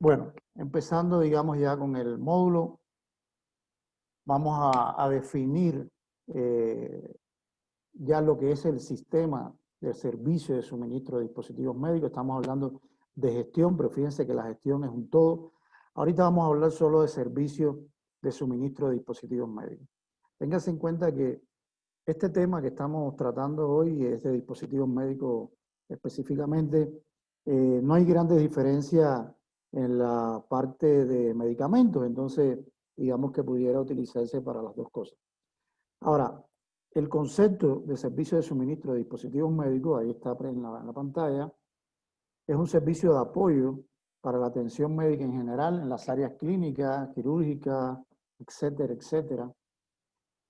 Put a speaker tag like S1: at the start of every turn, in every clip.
S1: Bueno, empezando, digamos, ya con el módulo, vamos a definir ya lo que es el sistema de servicio de suministro de dispositivos médicos. Estamos hablando de gestión, pero fíjense que la gestión es un todo. Ahorita vamos a hablar solo de servicio de suministro de dispositivos médicos. Ténganse en cuenta que este tema que estamos tratando hoy es de dispositivos médicos específicamente. No hay grandes diferencias en la parte de medicamentos, entonces digamos que pudiera utilizarse para las dos cosas. Ahora, el concepto de servicio de suministro de dispositivos médicos, ahí está en la pantalla, es un servicio de apoyo para la atención médica en general en las áreas clínicas, quirúrgicas, etcétera, etcétera,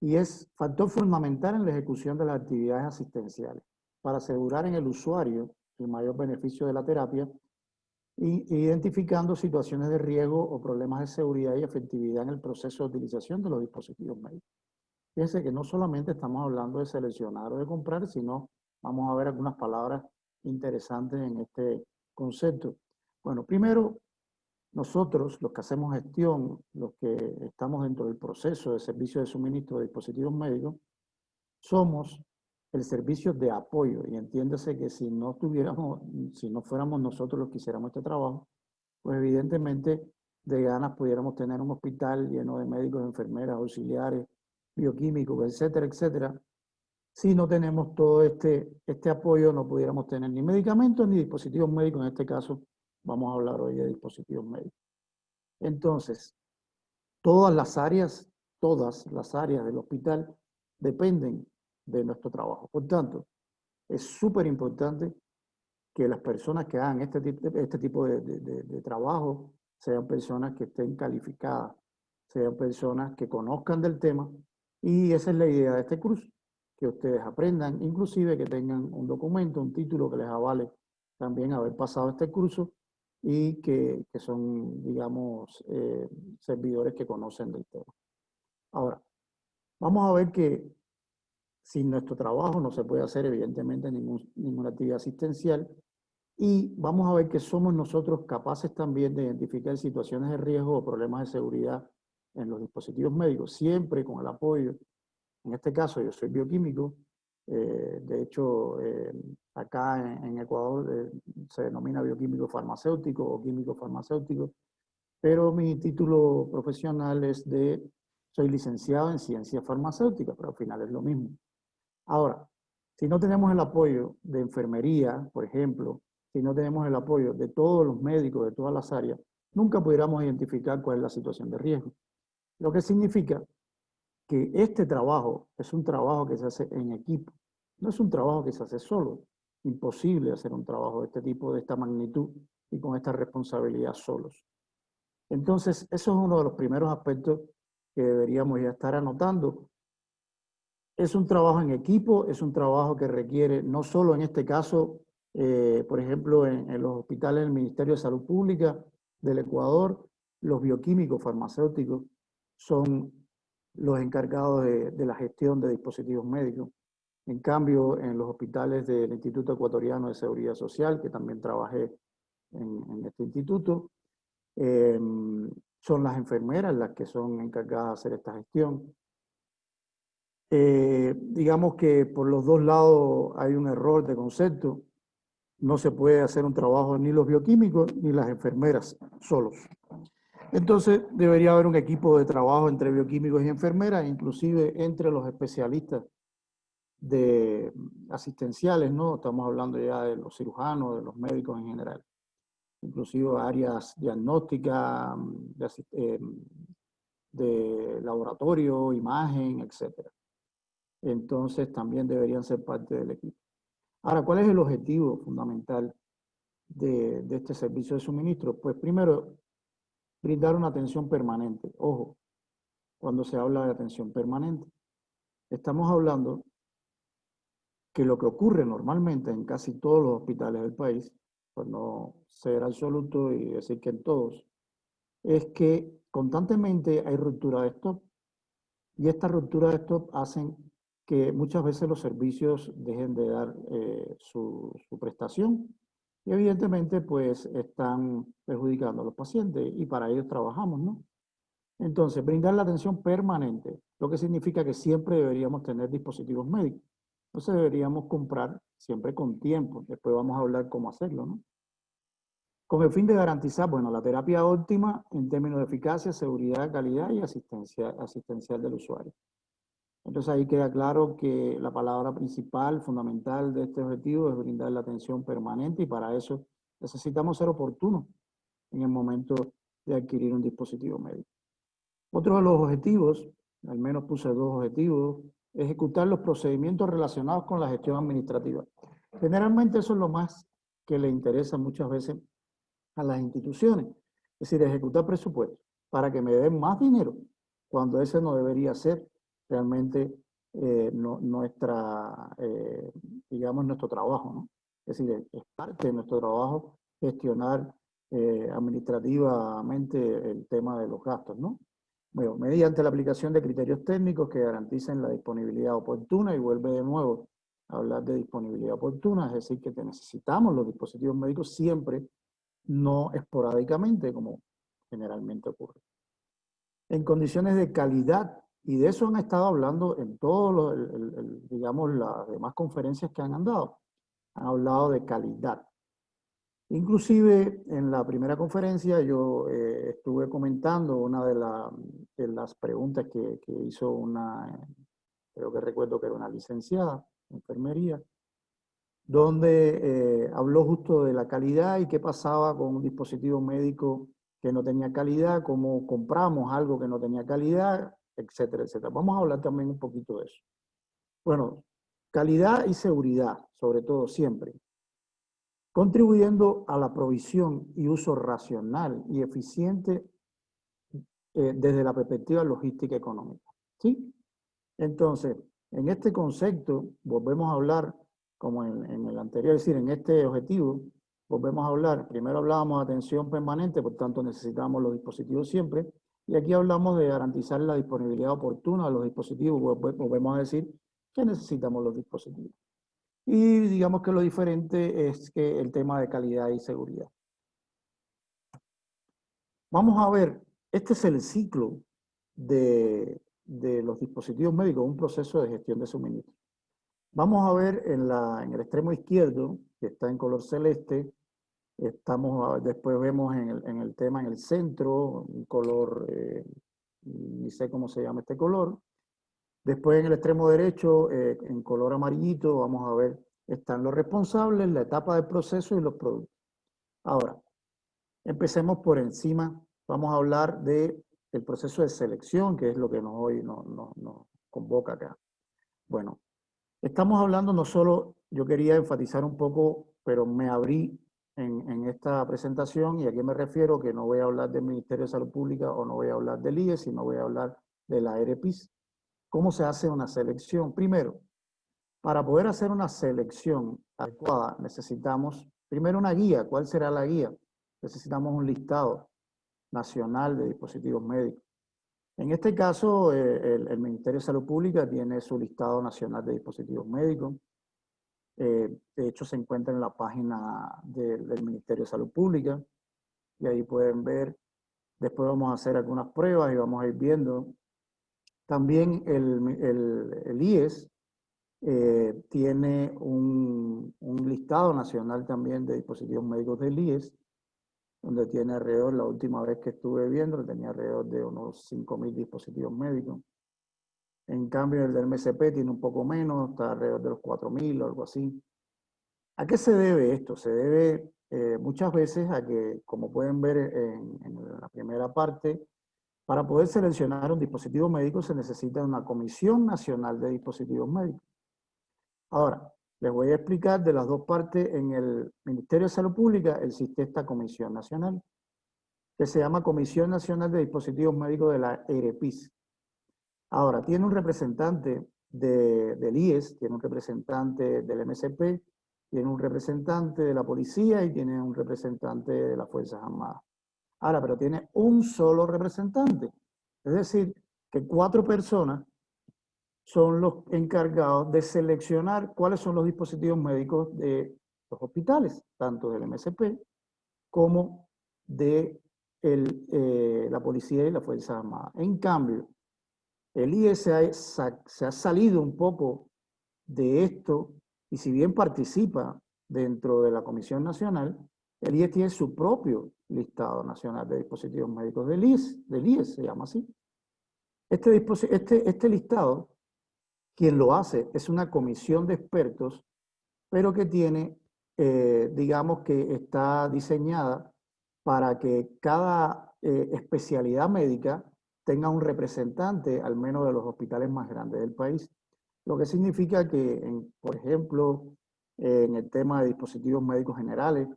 S1: y es factor fundamental en la ejecución de las actividades asistenciales para asegurar en el usuario el mayor beneficio de la terapia, identificando situaciones de riesgo o problemas de seguridad y efectividad en el proceso de utilización de los dispositivos médicos. Fíjense que no solamente estamos hablando de seleccionar o de comprar, sino vamos a ver algunas palabras interesantes en este concepto. Bueno, primero, nosotros, los que hacemos gestión, los que estamos dentro del proceso de servicio de suministro de dispositivos médicos, somos el servicio de apoyo. Y entiéndase que si no tuviéramos, si no fuéramos nosotros los que hiciéramos este trabajo, pues evidentemente de ganas pudiéramos tener un hospital lleno de médicos, enfermeras, auxiliares, bioquímicos, etcétera, etcétera. Si no tenemos todo este apoyo, no pudiéramos tener ni medicamentos ni dispositivos médicos. En este caso, vamos a hablar hoy de dispositivos médicos. Entonces, todas las áreas del hospital dependen de nuestro trabajo. Por tanto, es súper importante que las personas que hagan este tipo de trabajo sean personas que estén calificadas, sean personas que conozcan del tema, y esa es la idea de este curso, que ustedes aprendan, inclusive que tengan un documento, un título que les avale también haber pasado este curso y que son, digamos, servidores que conocen del tema. Ahora, vamos a ver que sin nuestro trabajo no se puede hacer evidentemente ninguna actividad asistencial, y vamos a ver que somos nosotros capaces también de identificar situaciones de riesgo o problemas de seguridad en los dispositivos médicos, siempre con el apoyo. En este caso, yo soy bioquímico. De hecho, acá en Ecuador se denomina bioquímico farmacéutico o químico farmacéutico, pero mi título profesional soy licenciado en ciencias farmacéuticas, pero al final es lo mismo. Ahora, si no tenemos el apoyo de enfermería, por ejemplo, si no tenemos el apoyo de todos los médicos de todas las áreas, nunca pudiéramos identificar cuál es la situación de riesgo. Lo que significa que este trabajo es un trabajo que se hace en equipo, no es un trabajo que se hace solo. Imposible hacer un trabajo de este tipo, de esta magnitud y con esta responsabilidad solos. Entonces, eso es uno de los primeros aspectos que deberíamos ya estar anotando. Es un trabajo en equipo, es un trabajo que requiere, no solo en este caso, por ejemplo, en los hospitales del Ministerio de Salud Pública del Ecuador, los bioquímicos farmacéuticos son los encargados de la gestión de dispositivos médicos. En cambio, en los hospitales del Instituto Ecuatoriano de Seguridad Social, que también trabajé en este instituto, eh, son las enfermeras las que son encargadas de hacer esta gestión. Digamos que por los dos lados hay un error de concepto. No se puede hacer un trabajo ni los bioquímicos ni las enfermeras solos. Entonces debería haber un equipo de trabajo entre bioquímicos y enfermeras, inclusive entre los especialistas de asistenciales, ¿no? Estamos hablando ya de los cirujanos, de los médicos en general, inclusive áreas diagnósticas, de laboratorio, imagen, etcétera. Entonces también deberían ser parte del equipo. Ahora, ¿cuál es el objetivo fundamental de este servicio de suministro? Pues primero, brindar una atención permanente. Ojo, cuando se habla de atención permanente, estamos hablando que lo que ocurre normalmente en casi todos los hospitales del país, por no ser absoluto y decir que en todos, es que constantemente hay ruptura de stock, y estas rupturas de stock hacen que muchas veces los servicios dejen de dar su prestación, y evidentemente pues están perjudicando a los pacientes y para ellos trabajamos, ¿no? Entonces, brindar la atención permanente, lo que significa que siempre deberíamos tener dispositivos médicos. Entonces deberíamos comprar siempre con tiempo. Después vamos a hablar cómo hacerlo, ¿no? Con el fin de garantizar, bueno, la terapia óptima en términos de eficacia, seguridad, calidad y asistencia asistencial del usuario. Entonces ahí queda claro que la palabra principal, fundamental de este objetivo es brindar la atención permanente y para eso necesitamos ser oportunos en el momento de adquirir un dispositivo médico. Otro de los objetivos, al menos puse dos objetivos, ejecutar los procedimientos relacionados con la gestión administrativa. Generalmente eso es lo más que le interesa muchas veces a las instituciones, es decir, ejecutar presupuestos para que me den más dinero, cuando ese no debería ser realmente digamos, nuestro trabajo, ¿no? Es decir, es parte de nuestro trabajo gestionar administrativamente el tema de los gastos, ¿no? Bueno, mediante la aplicación de criterios técnicos que garanticen la disponibilidad oportuna, y vuelve de nuevo a hablar de disponibilidad oportuna, es decir, que necesitamos los dispositivos médicos siempre, no esporádicamente como generalmente ocurre. En condiciones de calidad, y de eso han estado hablando en todos los, digamos, las demás conferencias que han andado, han hablado de calidad. Inclusive en la primera conferencia yo estuve comentando una de las preguntas que hizo una, creo que recuerdo que era una licenciada en enfermería, donde habló justo de la calidad y qué pasaba con un dispositivo médico que no tenía calidad, cómo compramos algo que no tenía calidad, etcétera, etcétera. Vamos a hablar también un poquito de eso. Bueno, calidad y seguridad, sobre todo siempre, contribuyendo a la provisión y uso racional y eficiente desde la perspectiva logística y económica. ¿Sí? Entonces, en este concepto, volvemos a hablar, como en el anterior, es decir, en este objetivo, volvemos a hablar, primero hablábamos de atención permanente, por tanto necesitamos los dispositivos siempre, y aquí hablamos de garantizar la disponibilidad oportuna de los dispositivos, volvemos a decir que necesitamos los dispositivos. Y digamos que lo diferente es que el tema de calidad y seguridad. Vamos a ver, este es el ciclo de los dispositivos médicos, un proceso de gestión de suministro. Vamos a ver en el extremo izquierdo, que está en color celeste, después vemos en el tema en el centro, un color, ni sé cómo se llama este color. Después en el extremo derecho, en color amarillito, vamos a ver, están los responsables, la etapa del proceso y los productos. Ahora, empecemos por encima. Vamos a hablar del proceso de selección, que es lo que hoy nos convoca acá. Bueno, estamos hablando no solo, yo quería enfatizar un poco, pero me abrí en esta presentación, y a qué me refiero, que no voy a hablar del Ministerio de Salud Pública o no voy a hablar del IES, sino voy a hablar de la EREPIS. ¿Cómo se hace una selección? Primero, para poder hacer una selección adecuada, necesitamos primero una guía. ¿Cuál será la guía? Necesitamos un listado nacional de dispositivos médicos. En este caso, el Ministerio de Salud Pública tiene su listado nacional de dispositivos médicos. De hecho, se encuentra en la página del Ministerio de Salud Pública, y ahí pueden ver. Después vamos a hacer algunas pruebas y vamos a ir viendo. También el IES tiene un listado nacional también de dispositivos médicos del IES, donde tiene alrededor, la última vez que estuve viendo, tenía alrededor de unos 5.000 dispositivos médicos. En cambio, el del MSP tiene un poco menos, está alrededor de los 4.000 o algo así. ¿A qué se debe esto? Se debe muchas veces a que, como pueden ver en la primera parte, para poder seleccionar un dispositivo médico se necesita una Comisión Nacional de Dispositivos Médicos. Ahora, les voy a explicar de las dos partes. En el Ministerio de Salud Pública existe esta Comisión Nacional, que se llama Comisión Nacional de Dispositivos Médicos de la EREPIS. Ahora, tiene un representante del IES, tiene un representante del MSP, tiene un representante de la policía y tiene un representante de las Fuerzas Armadas. Ahora, pero tiene un solo representante. Es decir, que 4 personas son los encargados de seleccionar cuáles son los dispositivos médicos los hospitales, tanto del MSP como de la policía y las Fuerzas Armadas. En cambio, el IES se ha salido un poco de esto y si bien participa dentro de la Comisión Nacional, el IES tiene su propio listado nacional de dispositivos médicos del IES se llama así. Este listado, quien lo hace es una comisión de expertos, pero que tiene, digamos que está diseñada para que cada especialidad médica tenga un representante, al menos de los hospitales más grandes del país. Lo que significa que, por ejemplo, en el tema de dispositivos médicos generales,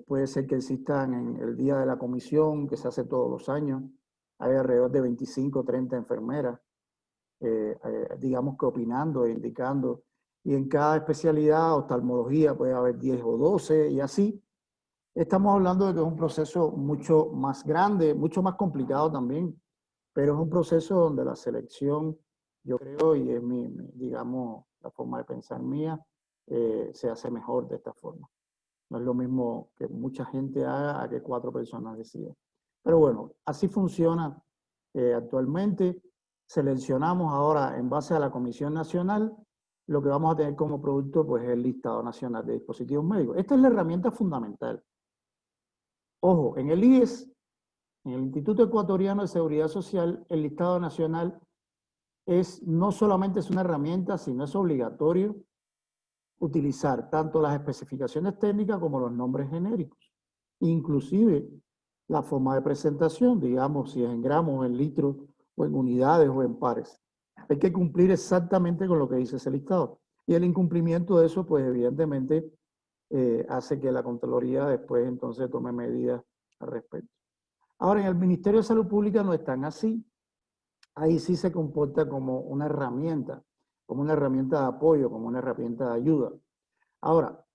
S1: puede ser que existan en el día de la comisión, que se hace todos los años, hay alrededor de 25 o 30 enfermeras, digamos que opinando e indicando, y en cada especialidad, oftalmología, puede haber 10 o 12 y así. Estamos hablando de que es un proceso mucho más grande, mucho más complicado también, pero es un proceso donde la selección, yo creo, y es digamos, la forma de pensar mía, se hace mejor de esta forma. No es lo mismo que mucha gente haga a que 4 personas decidan. Pero bueno, así funciona actualmente. Seleccionamos ahora en base a la Comisión Nacional lo que vamos a tener como producto, pues el listado nacional de dispositivos médicos. Esta es la herramienta fundamental. Ojo, en el IES, en el Instituto Ecuatoriano de Seguridad Social, el listado nacional no solamente es una herramienta, sino es obligatorio utilizar tanto las especificaciones técnicas como los nombres genéricos. Inclusive la forma de presentación, digamos, si es en gramos, en litros, o en unidades o en pares. Hay que cumplir exactamente con lo que dice ese listado. Y el incumplimiento de eso, pues evidentemente, hace que la Contraloría después entonces tome medidas al respecto. Ahora, en el Ministerio de Salud Pública no están así. Ahí sí se comporta como una herramienta de apoyo, como una herramienta de ayuda. Ahora,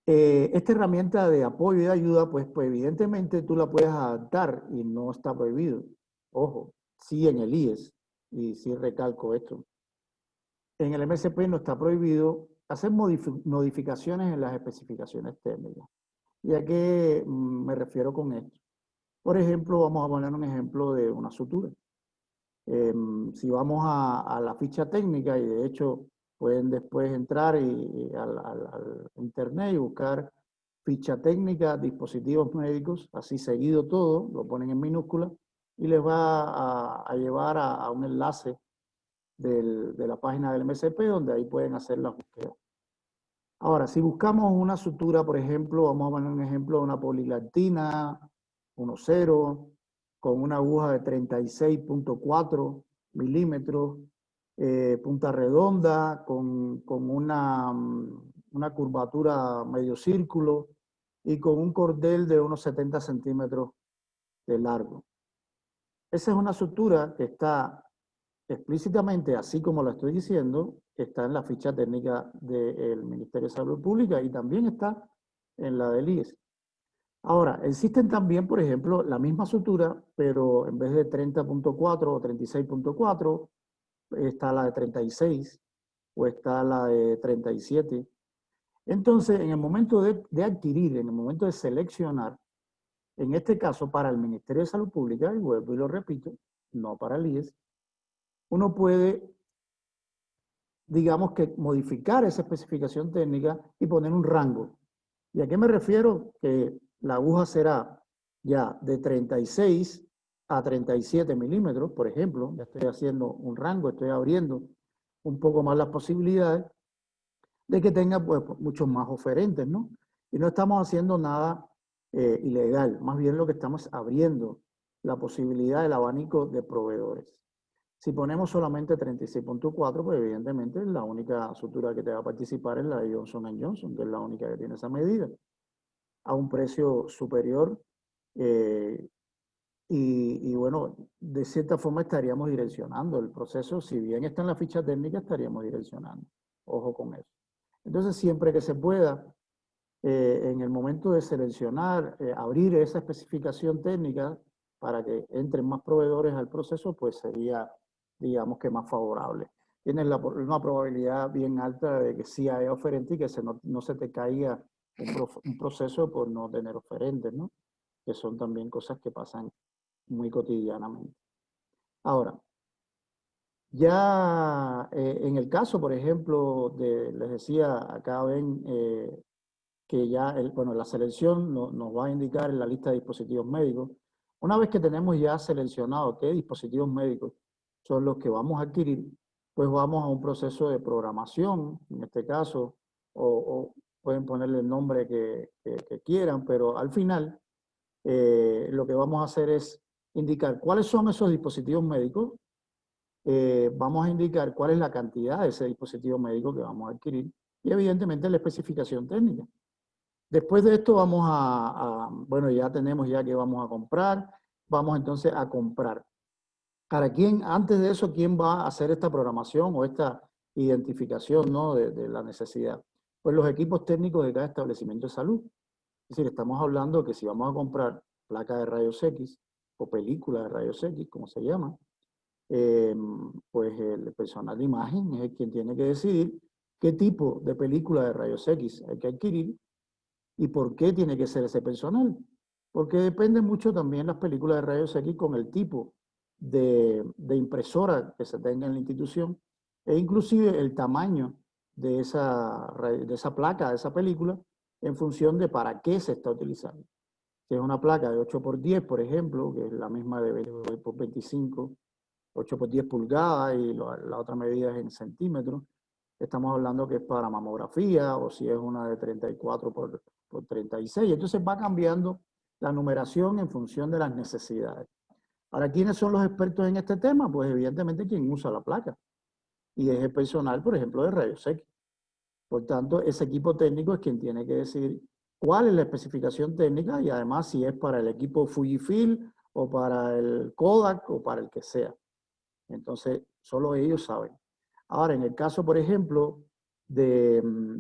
S1: esta herramienta de apoyo y de ayuda, pues evidentemente tú la puedes adaptar y no está prohibido. Ojo, sí en el IES, y sí recalco esto. En el MSP no está prohibido hacer modificaciones en las especificaciones técnicas. ¿Y a qué me refiero con esto? Por ejemplo, vamos a poner un ejemplo de una sutura. Si vamos a la ficha técnica, y de hecho pueden después entrar al internet y buscar ficha técnica, dispositivos médicos, así seguido todo, lo ponen en minúscula y les va a llevar a un enlace de la página del MSP donde ahí pueden hacer la búsqueda. Ahora, si buscamos una sutura, por ejemplo, vamos a poner un ejemplo de una polilactina 1.0 con una aguja de 36.4 milímetros, punta redonda, con una curvatura medio círculo y con un cordel de unos 70 centímetros de largo. Esa es una sutura que está explícitamente, así como lo estoy diciendo, está en la ficha técnica del Ministerio de Salud Pública y también está en la del IES. Ahora, existen también, por ejemplo, la misma sutura, pero en vez de 30.4 o 36.4, está la de 36 o está la de 37. Entonces, en el momento de adquirir, en el momento de seleccionar, en este caso para el Ministerio de Salud Pública, y vuelvo y lo repito, no para el IES, uno puede, digamos que modificar esa especificación técnica y poner un rango. ¿Y a qué me refiero? Que la aguja será ya de 36 a 37 milímetros, por ejemplo. Ya estoy haciendo un rango, estoy abriendo un poco más las posibilidades de que tenga pues, muchos más oferentes, ¿no? Y no estamos haciendo nada ilegal, más bien lo que estamos abriendo la posibilidad del abanico de proveedores. Si ponemos solamente 36.4, pues evidentemente la única sutura que te va a participar es la de Johnson & Johnson, que es la única que tiene esa medida, a un precio superior. Y bueno, de cierta forma estaríamos direccionando el proceso, si bien está en la ficha técnica, estaríamos direccionando. Ojo con eso. Entonces, siempre que se pueda, en el momento de seleccionar, abrir esa especificación técnica para que entren más proveedores al proceso, pues sería, digamos que más favorable. tienes una probabilidad bien alta de que sí haya oferente y que no se te caiga un proceso por no tener oferentes, ¿no? Que son también cosas que pasan muy cotidianamente. Ahora, ya en el caso, por ejemplo, les decía, acá ven que ya, bueno, la selección nos va a indicar en la lista de dispositivos médicos. Una vez que tenemos ya seleccionado qué dispositivos médicos son los que vamos a adquirir, pues vamos a un proceso de programación, en este caso, o pueden ponerle el nombre que quieran, pero al final lo que vamos a hacer es indicar cuáles son esos dispositivos médicos, vamos a indicar cuál es la cantidad de ese dispositivo médico que vamos a adquirir y evidentemente la especificación técnica. Después de esto bueno, ya tenemos ya que vamos a comprar, vamos entonces a comprar. ¿Para quién, antes de eso, quién va a hacer esta programación o esta identificación, ¿no? de la necesidad? Pues los equipos técnicos de cada establecimiento de salud. Es decir, estamos hablando que si vamos a comprar placa de rayos X o película de rayos X, como se llama, pues el personal de imagen es quien tiene que decidir qué tipo de película de rayos X hay que adquirir y por qué tiene que ser ese personal. Porque depende mucho también las películas de rayos X con el tipo de impresora que se tenga en la institución e inclusive el tamaño de esa placa, de esa película, en función de para qué se está utilizando. Si es una placa de 8x10, por ejemplo, que es la misma de 20x25, 8x10 pulgadas y la otra medida es en centímetros, estamos hablando que es para mamografía, o si es una de 34 por 36. Entonces va cambiando la numeración en función de las necesidades. Ahora, ¿quiénes son los expertos en este tema? Pues evidentemente quien usa la placa. Y es el personal, por ejemplo, de rayos X. Por tanto, ese equipo técnico es quien tiene que decir cuál es la especificación técnica y además si es para el equipo Fujifilm o para el Kodak o para el que sea. Entonces, solo ellos saben. Ahora, en el caso, por ejemplo, de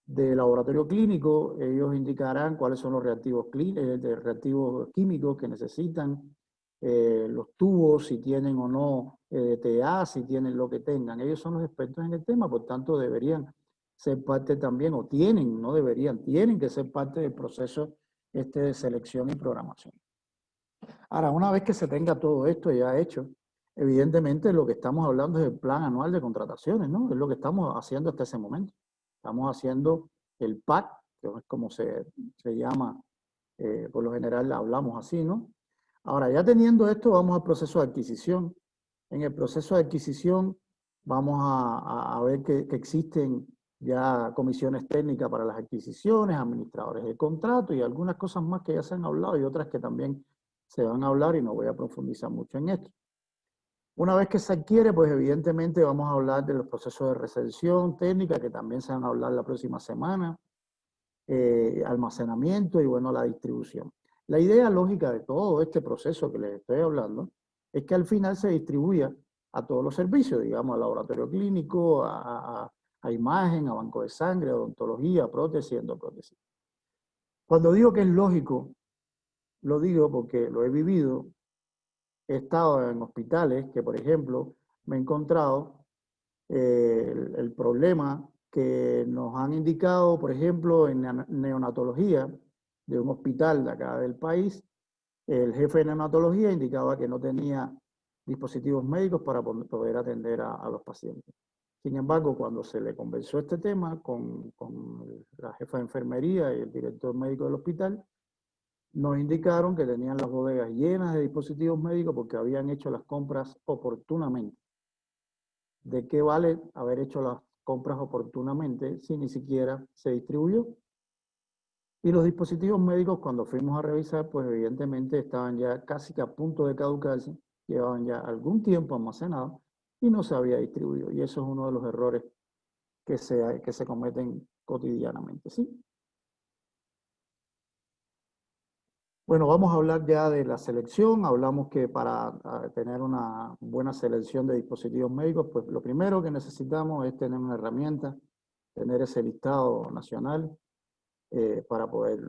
S1: laboratorio clínico, ellos indicarán cuáles son los reactivos, reactivos químicos que necesitan, los tubos, si tienen o no EDTA, si tienen lo que tengan. Ellos son los expertos en el tema, por tanto deberían ser parte también, o tienen, no deberían, tienen que ser parte del proceso de selección y programación. Ahora, una vez que se tenga todo esto ya hecho, evidentemente lo que estamos hablando es el plan anual de contrataciones, ¿no? Es lo que estamos haciendo hasta ese momento. Estamos haciendo el PAC, que es como se llama, por lo general hablamos así, ¿no? Ahora, ya teniendo esto, vamos al proceso de adquisición. En el proceso de adquisición vamos a ver que existen ya comisiones técnicas para las adquisiciones, administradores de contrato y algunas cosas más que ya se han hablado y otras que también se van a hablar y no voy a profundizar mucho en esto. Una vez que se adquiere, pues evidentemente vamos a hablar de los procesos de recepción técnica, que también se van a hablar la próxima semana, almacenamiento y bueno, la distribución. La idea lógica de todo este proceso que les estoy hablando es que al final se distribuya a todos los servicios, digamos, al laboratorio clínico, a imagen, a banco de sangre, a odontología, prótesis, endoprótesis. Cuando digo que es lógico, lo digo porque lo he vivido. He estado en hospitales que, por ejemplo, me he encontrado el problema que nos han indicado, por ejemplo, en neonatología de un hospital de acá del país. El jefe de neonatología indicaba que no tenía dispositivos médicos para poder atender a los pacientes. Sin embargo, cuando se le conversó este tema con la jefa de enfermería y el director médico del hospital, nos indicaron que tenían las bodegas llenas de dispositivos médicos porque habían hecho las compras oportunamente. ¿De qué vale haber hecho las compras oportunamente si ni siquiera se distribuyó? Y los dispositivos médicos, cuando fuimos a revisar, pues evidentemente estaban ya casi que a punto de caducarse, llevaban ya algún tiempo almacenados y no se había distribuido. Y eso es uno de los errores que se cometen cotidianamente, ¿sí? Bueno, vamos a hablar ya de la selección. Hablamos que para tener una buena selección de dispositivos médicos, pues lo primero que necesitamos es tener una herramienta, tener ese listado nacional para poder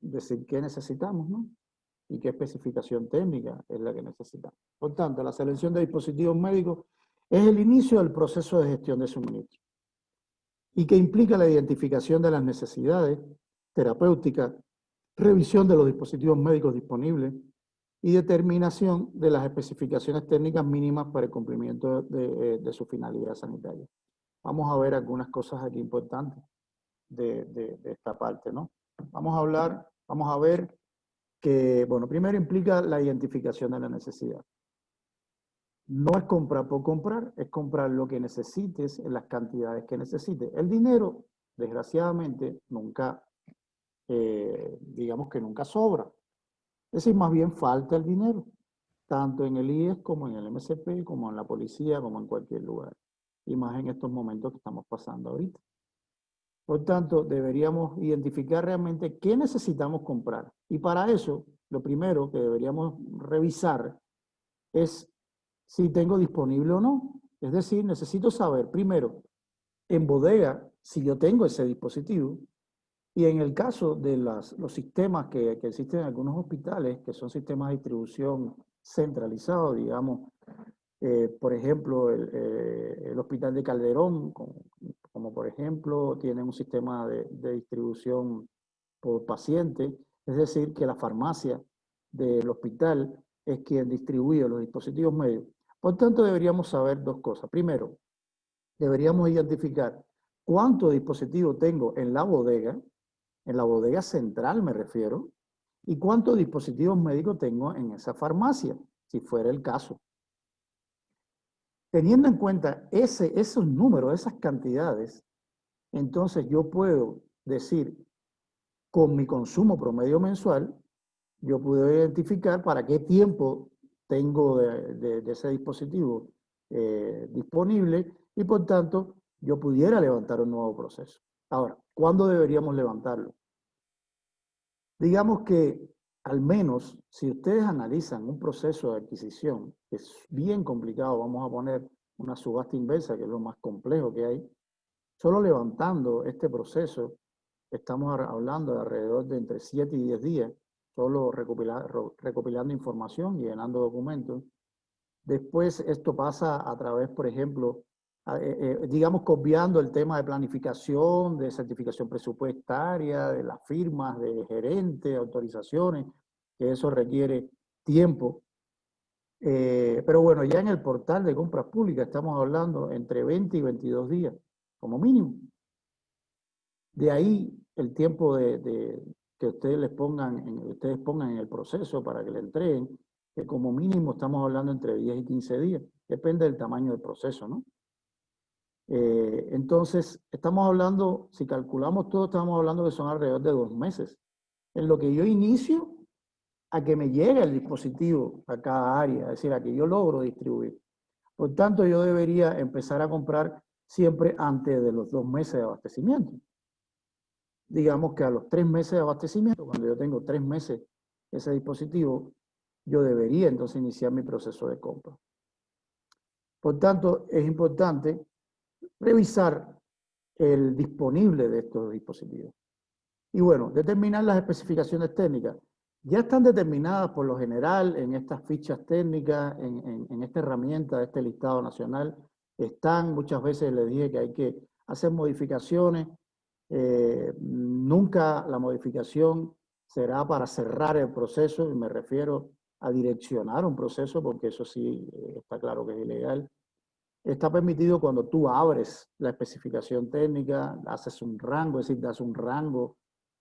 S1: decir qué necesitamos, ¿no? Y qué especificación técnica es la que necesitamos. Por tanto, la selección de dispositivos médicos Es el inicio del proceso de gestión de suministro y que implica la identificación de las necesidades terapéuticas, revisión de los dispositivos médicos disponibles y determinación de las especificaciones técnicas mínimas para el cumplimiento de su finalidad sanitaria. Vamos a ver algunas cosas aquí importantes de esta parte, ¿no? Vamos a ver que, bueno, primero implica la identificación de la necesidad. No es comprar por comprar, es comprar lo que necesites en las cantidades que necesites. El dinero, desgraciadamente, nunca, digamos que nunca sobra. Es decir, más bien falta el dinero, tanto en el IES como en el MSP, como en la policía, como en cualquier lugar. Y más en estos momentos que estamos pasando ahorita. Por tanto, deberíamos identificar realmente qué necesitamos comprar. Y para eso, lo primero que deberíamos revisar es si tengo disponible o no. Es decir, necesito saber primero en bodega si yo tengo ese dispositivo. Y en el caso de los sistemas que existen en algunos hospitales, que son sistemas de distribución centralizados, digamos, por ejemplo, el Hospital de Calderón, como por ejemplo, tiene un sistema de distribución por paciente, es decir, que la farmacia del hospital es quien distribuye los dispositivos médicos. Por tanto, deberíamos saber dos cosas. Primero, deberíamos identificar cuántos dispositivos tengo en la bodega central me refiero, y cuántos dispositivos médicos tengo en esa farmacia, si fuera el caso. Teniendo en cuenta esos números, esas cantidades, entonces yo puedo decir, con mi consumo promedio mensual, yo puedo identificar para qué tiempo tengo de ese dispositivo disponible y por tanto yo pudiera levantar un nuevo proceso. Ahora, ¿cuándo deberíamos levantarlo? Digamos que al menos si ustedes analizan un proceso de adquisición, que es bien complicado, vamos a poner una subasta inversa, que es lo más complejo que hay, solo levantando este proceso, estamos hablando de alrededor de entre 7 y 10 días, solo recopilando información y llenando documentos. Después esto pasa a través, por ejemplo, digamos, copiando el tema de planificación, de certificación presupuestaria, de las firmas de gerente, autorizaciones, que eso requiere tiempo. Pero bueno, ya en el portal de compras públicas estamos hablando entre 20 y 22 días, como mínimo. De ahí el tiempo que ustedes pongan en el proceso para que le entreguen, que como mínimo estamos hablando entre 10 y 15 días, depende del tamaño del proceso, ¿no? Entonces, estamos hablando, si calculamos todo, estamos hablando que son alrededor de 2 meses. En lo que yo inicio a que me llegue el dispositivo a cada área, es decir, a que yo logro distribuir. Por tanto, yo debería empezar a comprar siempre antes de los 2 meses de abastecimiento. Digamos que a los 3 meses de abastecimiento, cuando yo tengo 3 meses ese dispositivo, yo debería entonces iniciar mi proceso de compra. Por tanto, es importante revisar el disponible de estos dispositivos. Y bueno, determinar las especificaciones técnicas. Ya están determinadas por lo general en estas fichas técnicas, en esta herramienta de este listado nacional. Están, muchas veces les dije que hay que hacer modificaciones. Nunca la modificación será para cerrar el proceso, y me refiero a direccionar un proceso, porque eso sí está claro que es ilegal. Está permitido cuando tú abres la especificación técnica, haces un rango, es decir, das un rango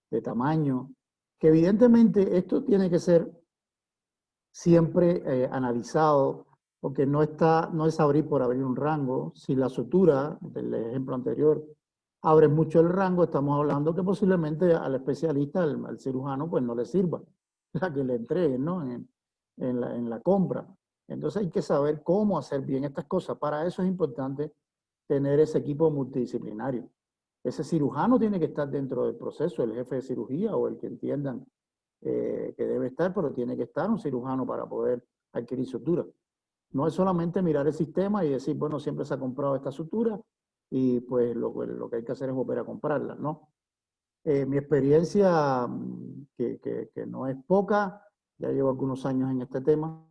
S1: de tamaño, que evidentemente esto tiene que ser siempre analizado, porque no es abrir por abrir un rango. Si la sutura del ejemplo anterior abre mucho el rango, estamos hablando que posiblemente al especialista, al cirujano, pues no le sirva la que le entreguen, ¿no? En la compra. Entonces hay que saber cómo hacer bien estas cosas. Para eso es importante tener ese equipo multidisciplinario. Ese cirujano tiene que estar dentro del proceso, el jefe de cirugía o el que entiendan que debe estar, pero tiene que estar un cirujano para poder adquirir sutura. No es solamente mirar el sistema y decir, bueno, siempre se ha comprado esta sutura y pues lo que hay que hacer es volver a comprarla, ¿no? Mi experiencia, que no es poca, ya llevo algunos años en este tema,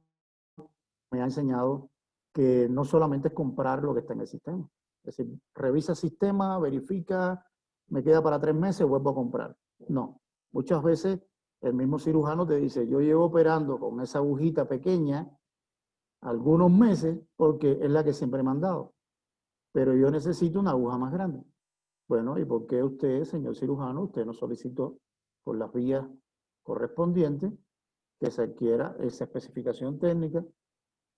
S1: me ha enseñado que no solamente es comprar lo que está en el sistema. Es decir, revisa el sistema, verifica, me queda para 3 meses, vuelvo a comprar. No, muchas veces el mismo cirujano te dice, yo llevo operando con esa agujita pequeña algunos meses porque es la que siempre me han dado, pero yo necesito una aguja más grande. Bueno, ¿y por qué usted, señor cirujano, usted no solicitó por las vías correspondientes que se adquiera esa especificación técnica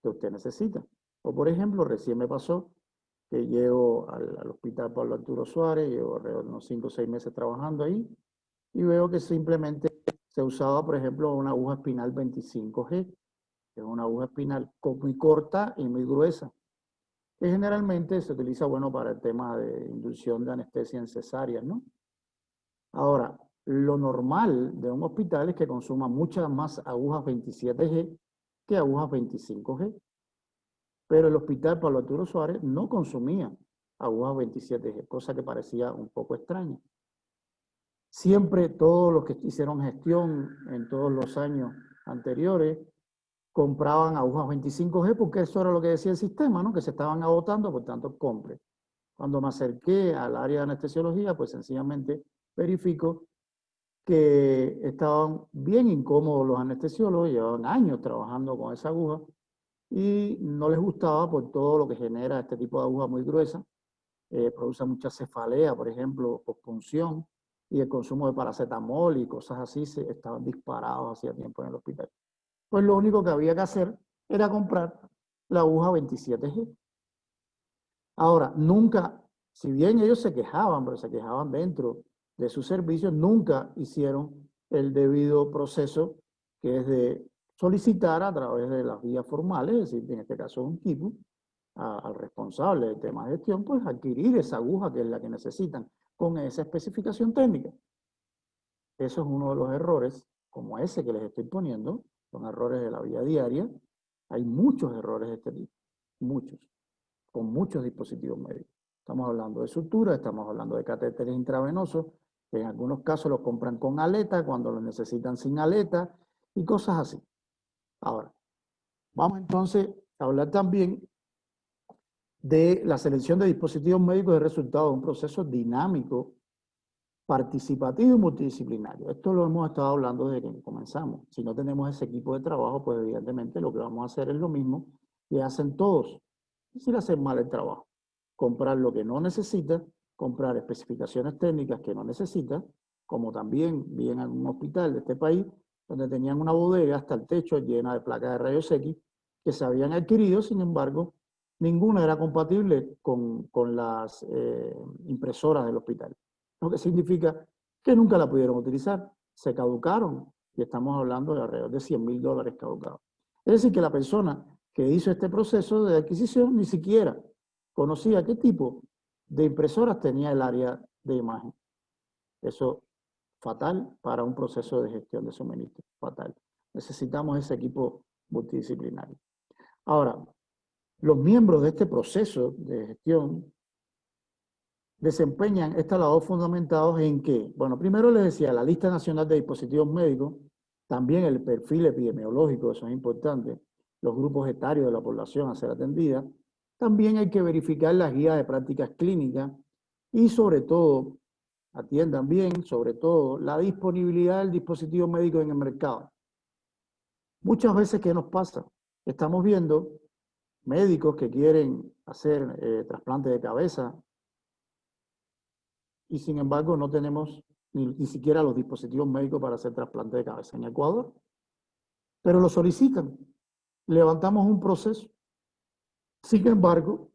S1: que usted necesita? O por ejemplo, recién me pasó que llego al hospital Pablo Arturo Suárez, llevo alrededor de unos 5 o 6 meses trabajando ahí y veo que simplemente se usaba, por ejemplo, una aguja espinal 25G, que es una aguja espinal muy corta y muy gruesa, que generalmente se utiliza, bueno, para el tema de inducción de anestesia en cesáreas, ¿no? Ahora, lo normal de un hospital es que consuma muchas más agujas 27G que agujas 25G. Pero el hospital Pablo Arturo Suárez no consumía agujas 27G, cosa que parecía un poco extraña. Siempre todos los que hicieron gestión en todos los años anteriores compraban agujas 25G porque eso era lo que decía el sistema, ¿no? Que se estaban agotando, por tanto, compre. Cuando me acerqué al área de anestesiología, pues sencillamente verifico que estaban bien incómodos los anestesiólogos, llevaban años trabajando con esa aguja y no les gustaba por todo lo que genera este tipo de aguja muy gruesa. Produce mucha cefalea, por ejemplo, punción, y el consumo de paracetamol y cosas así estaban disparados hacía tiempo en el hospital. Pues lo único que había que hacer era comprar la aguja 27G. Ahora, nunca, si bien ellos se quejaban, pero se quejaban dentro de sus servicios, nunca hicieron el debido proceso que es de solicitar a través de las vías formales, es decir, en este caso un tipo, al responsable del tema de gestión, pues adquirir esa aguja que es la que necesitan con esa especificación técnica. Eso es uno de los errores, como ese que les estoy poniendo, son errores de la vida diaria. Hay muchos errores de este tipo, muchos, con muchos dispositivos médicos. Estamos hablando de sutura, estamos hablando de catéteres intravenosos, que en algunos casos los compran con aleta, cuando los necesitan sin aleta, y cosas así. Ahora, vamos entonces a hablar también de la selección de dispositivos médicos, es resultado de un proceso dinámico, participativo y multidisciplinario. Esto lo hemos estado hablando desde que comenzamos. Si no tenemos ese equipo de trabajo, pues evidentemente lo que vamos a hacer es lo mismo que hacen todos, es decir, hacer mal el trabajo. Comprar lo que no necesita, comprar especificaciones técnicas que no necesita, como también vi en algún hospital de este país, donde tenían una bodega hasta el techo llena de placas de rayos X que se habían adquirido, sin embargo, ninguna era compatible con las impresoras del hospital. Lo que significa que nunca la pudieron utilizar, se caducaron, y estamos hablando de alrededor de $100.000 caducados. Es decir, que la persona que hizo este proceso de adquisición ni siquiera conocía qué tipo de impresoras tenía el área de imagen. Eso fatal para un proceso de gestión de suministro, fatal. Necesitamos ese equipo multidisciplinario. Ahora, los miembros de este proceso de gestión desempeñan esta labor fundamentados en que, bueno, primero les decía, la lista nacional de dispositivos médicos, también el perfil epidemiológico, eso es importante, los grupos etarios de la población a ser atendida, también hay que verificar las guías de prácticas clínicas y sobre todo, atiendan bien, sobre todo, la disponibilidad del dispositivo médico en el mercado. Muchas veces, ¿qué nos pasa? Estamos viendo médicos que quieren hacer trasplante de cabeza, y sin embargo no tenemos ni siquiera los dispositivos médicos para hacer trasplante de cabeza en Ecuador. Pero lo solicitan. Levantamos un proceso. Sin embargo,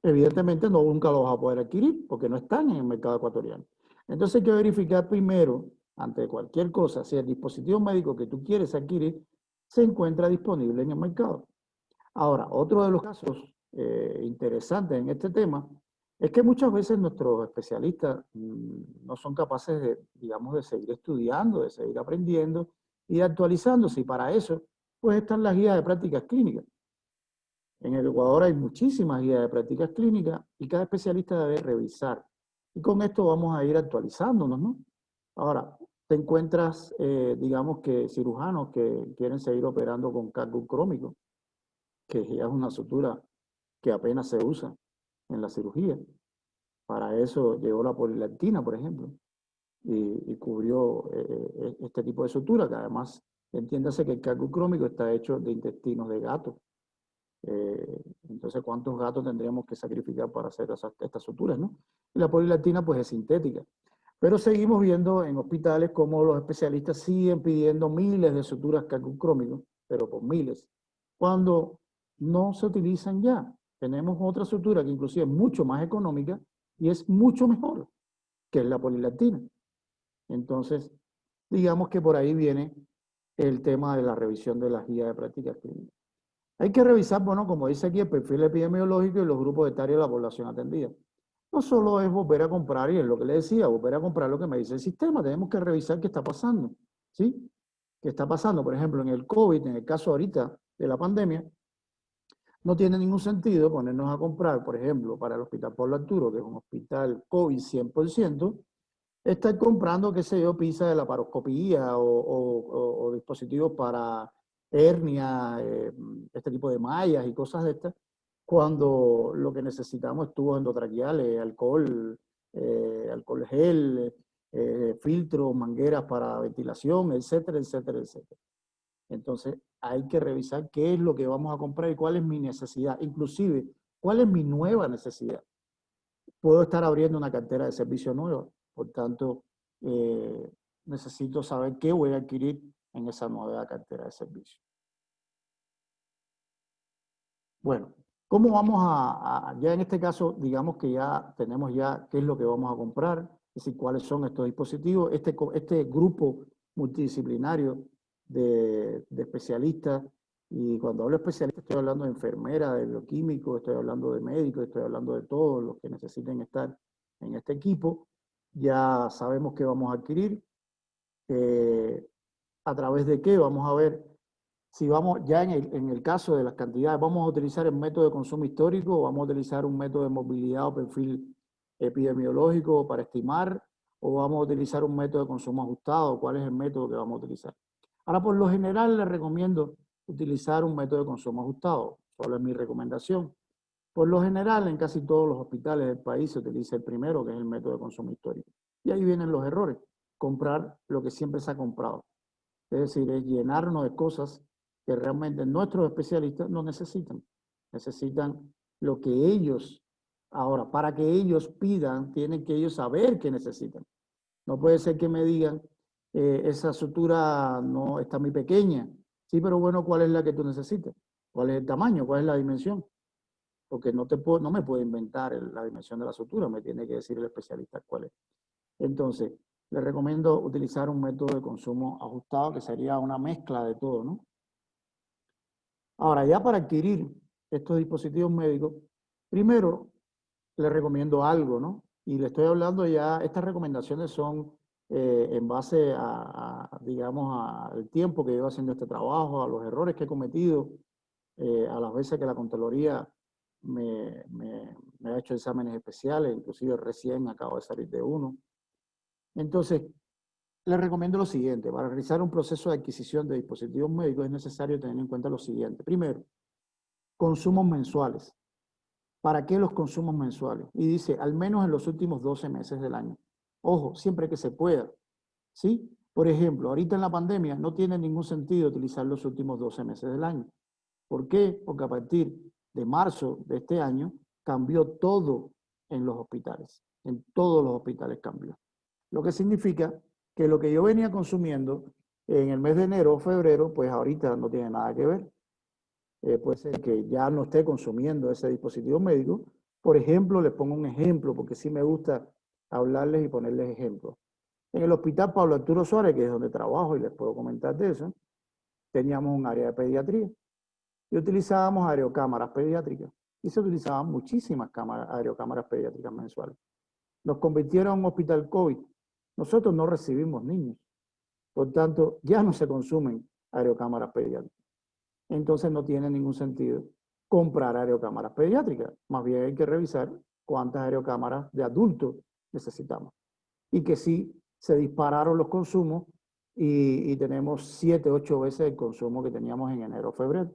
S1: evidentemente nunca lo vas a poder adquirir porque no están en el mercado ecuatoriano. Entonces hay que verificar primero, ante cualquier cosa, si el dispositivo médico que tú quieres adquirir se encuentra disponible en el mercado. Ahora, otro de los casos interesantes en este tema es que muchas veces nuestros especialistas no son capaces de, digamos, de seguir estudiando, de seguir aprendiendo y de actualizándose. Y para eso, pues están las guías de prácticas clínicas. En el Ecuador hay muchísimas guías de prácticas clínicas y cada especialista debe revisar. Y con esto vamos a ir actualizándonos, ¿no? Ahora, te encuentras, digamos que cirujanos que quieren seguir operando con cargo crómico. que ya es una sutura que apenas se usa en la cirugía. Para eso llegó la polilactina, por ejemplo, y cubrió este tipo de sutura, que además, entiéndase que el cálculo crómico está hecho de intestinos de gato. Entonces, ¿cuántos gatos tendríamos que sacrificar para hacer estas suturas, no? Y la polilactina, pues, es sintética. Pero seguimos viendo en hospitales cómo los especialistas siguen pidiendo miles de suturas calculocrómicos, pero por miles, cuando no se utilizan ya. Tenemos otra sutura que inclusive es mucho más económica y es mucho mejor, que es la polilactina. Entonces, digamos que por ahí viene el tema de la revisión de las guías de prácticas clínicas. Hay que revisar, bueno, como dice aquí, el perfil epidemiológico y los grupos etarios de la población atendida. No solo es volver a comprar, y es lo que le decía, volver a comprar lo que me dice el sistema, tenemos que revisar qué está pasando, ¿sí? ¿Qué está pasando? Por ejemplo, en el COVID, en el caso ahorita de la pandemia, no tiene ningún sentido ponernos a comprar, por ejemplo, para el Hospital Pablo Arturo, que es un hospital COVID 100%, estar comprando, qué sé yo, piezas de laparoscopía o dispositivos para hernia, este tipo de mallas y cosas de estas, cuando lo que necesitamos es tubos endotraqueales, alcohol gel, filtros, mangueras para ventilación, etcétera, etcétera, etcétera. Entonces hay que revisar qué es lo que vamos a comprar y cuál es mi necesidad, inclusive cuál es mi nueva necesidad. Puedo estar abriendo una cartera de servicio nueva, por tanto, necesito saber qué voy a adquirir en esa nueva cartera de servicio. Bueno, ¿cómo vamos ya en este caso, digamos que ya tenemos ya qué es lo que vamos a comprar, es decir, cuáles son estos dispositivos, este grupo multidisciplinario de especialistas, y cuando hablo de especialistas estoy hablando de enfermeras, de bioquímicos, estoy hablando de médicos, estoy hablando de todos los que necesiten estar en este equipo. Ya sabemos qué vamos a adquirir, a través de qué vamos a ver. Si vamos, ya en el caso de las cantidades, ¿vamos a utilizar el método de consumo histórico o vamos a utilizar un método de movilidad o perfil epidemiológico para estimar, o vamos a utilizar un método de consumo ajustado? ¿Cuál es el método que vamos a utilizar? Ahora, por lo general, les recomiendo utilizar un método de consumo ajustado. Solo es mi recomendación. Por lo general, en casi todos los hospitales del país se utiliza el primero, que es el método de consumo histórico. Y ahí vienen los errores. Comprar lo que siempre se ha comprado. Es decir, es llenarnos de cosas que realmente nuestros especialistas no necesitan. Necesitan lo que ellos, ahora, para que ellos pidan, tienen que ellos saber qué necesitan. No puede ser que me digan, esa sutura no está muy pequeña. Sí, pero bueno, ¿cuál es la que tú necesitas? ¿Cuál es el tamaño? ¿Cuál es la dimensión? Porque no me puedo inventar la dimensión de la sutura, me tiene que decir el especialista cuál es. Entonces, les recomiendo utilizar un método de consumo ajustado, que sería una mezcla de todo, ¿no? Ahora, ya para adquirir estos dispositivos médicos, primero les recomiendo algo, ¿no? Y le estoy hablando ya, estas recomendaciones son en base digamos, al tiempo que llevo haciendo este trabajo, a los errores que he cometido, a las veces que la Contraloría me ha hecho exámenes especiales, inclusive recién acabo de salir de uno. Entonces, les recomiendo lo siguiente: para realizar un proceso de adquisición de dispositivos médicos es necesario tener en cuenta lo siguiente. Primero, consumos mensuales. ¿Para qué los consumos mensuales? Y dice, al menos en los últimos 12 meses del año. Ojo, siempre que se pueda, ¿sí? Por ejemplo, ahorita en la pandemia no tiene ningún sentido utilizar los últimos 12 meses del año. ¿Por qué? Porque a partir de marzo de este año cambió todo en los hospitales. En todos los hospitales cambió. Lo que significa que lo que yo venía consumiendo en el mes de enero o febrero, pues ahorita no tiene nada que ver. Puede ser que ya no esté consumiendo ese dispositivo médico. Por ejemplo, les pongo un ejemplo, porque sí me gusta hablarles y ponerles ejemplos. En el Hospital Pablo Arturo Suárez, que es donde trabajo y les puedo comentar de eso, teníamos un área de pediatría y utilizábamos aerocámaras pediátricas. Y se utilizaban muchísimas aerocámaras pediátricas mensuales. Nos convirtieron en un hospital COVID. Nosotros no recibimos niños. Por tanto, ya no se consumen aerocámaras pediátricas. Entonces no tiene ningún sentido comprar aerocámaras pediátricas. Más bien hay que revisar cuántas aerocámaras de adultos necesitamos. Y que sí se dispararon los consumos y tenemos 7, 8 veces el consumo que teníamos en enero o febrero.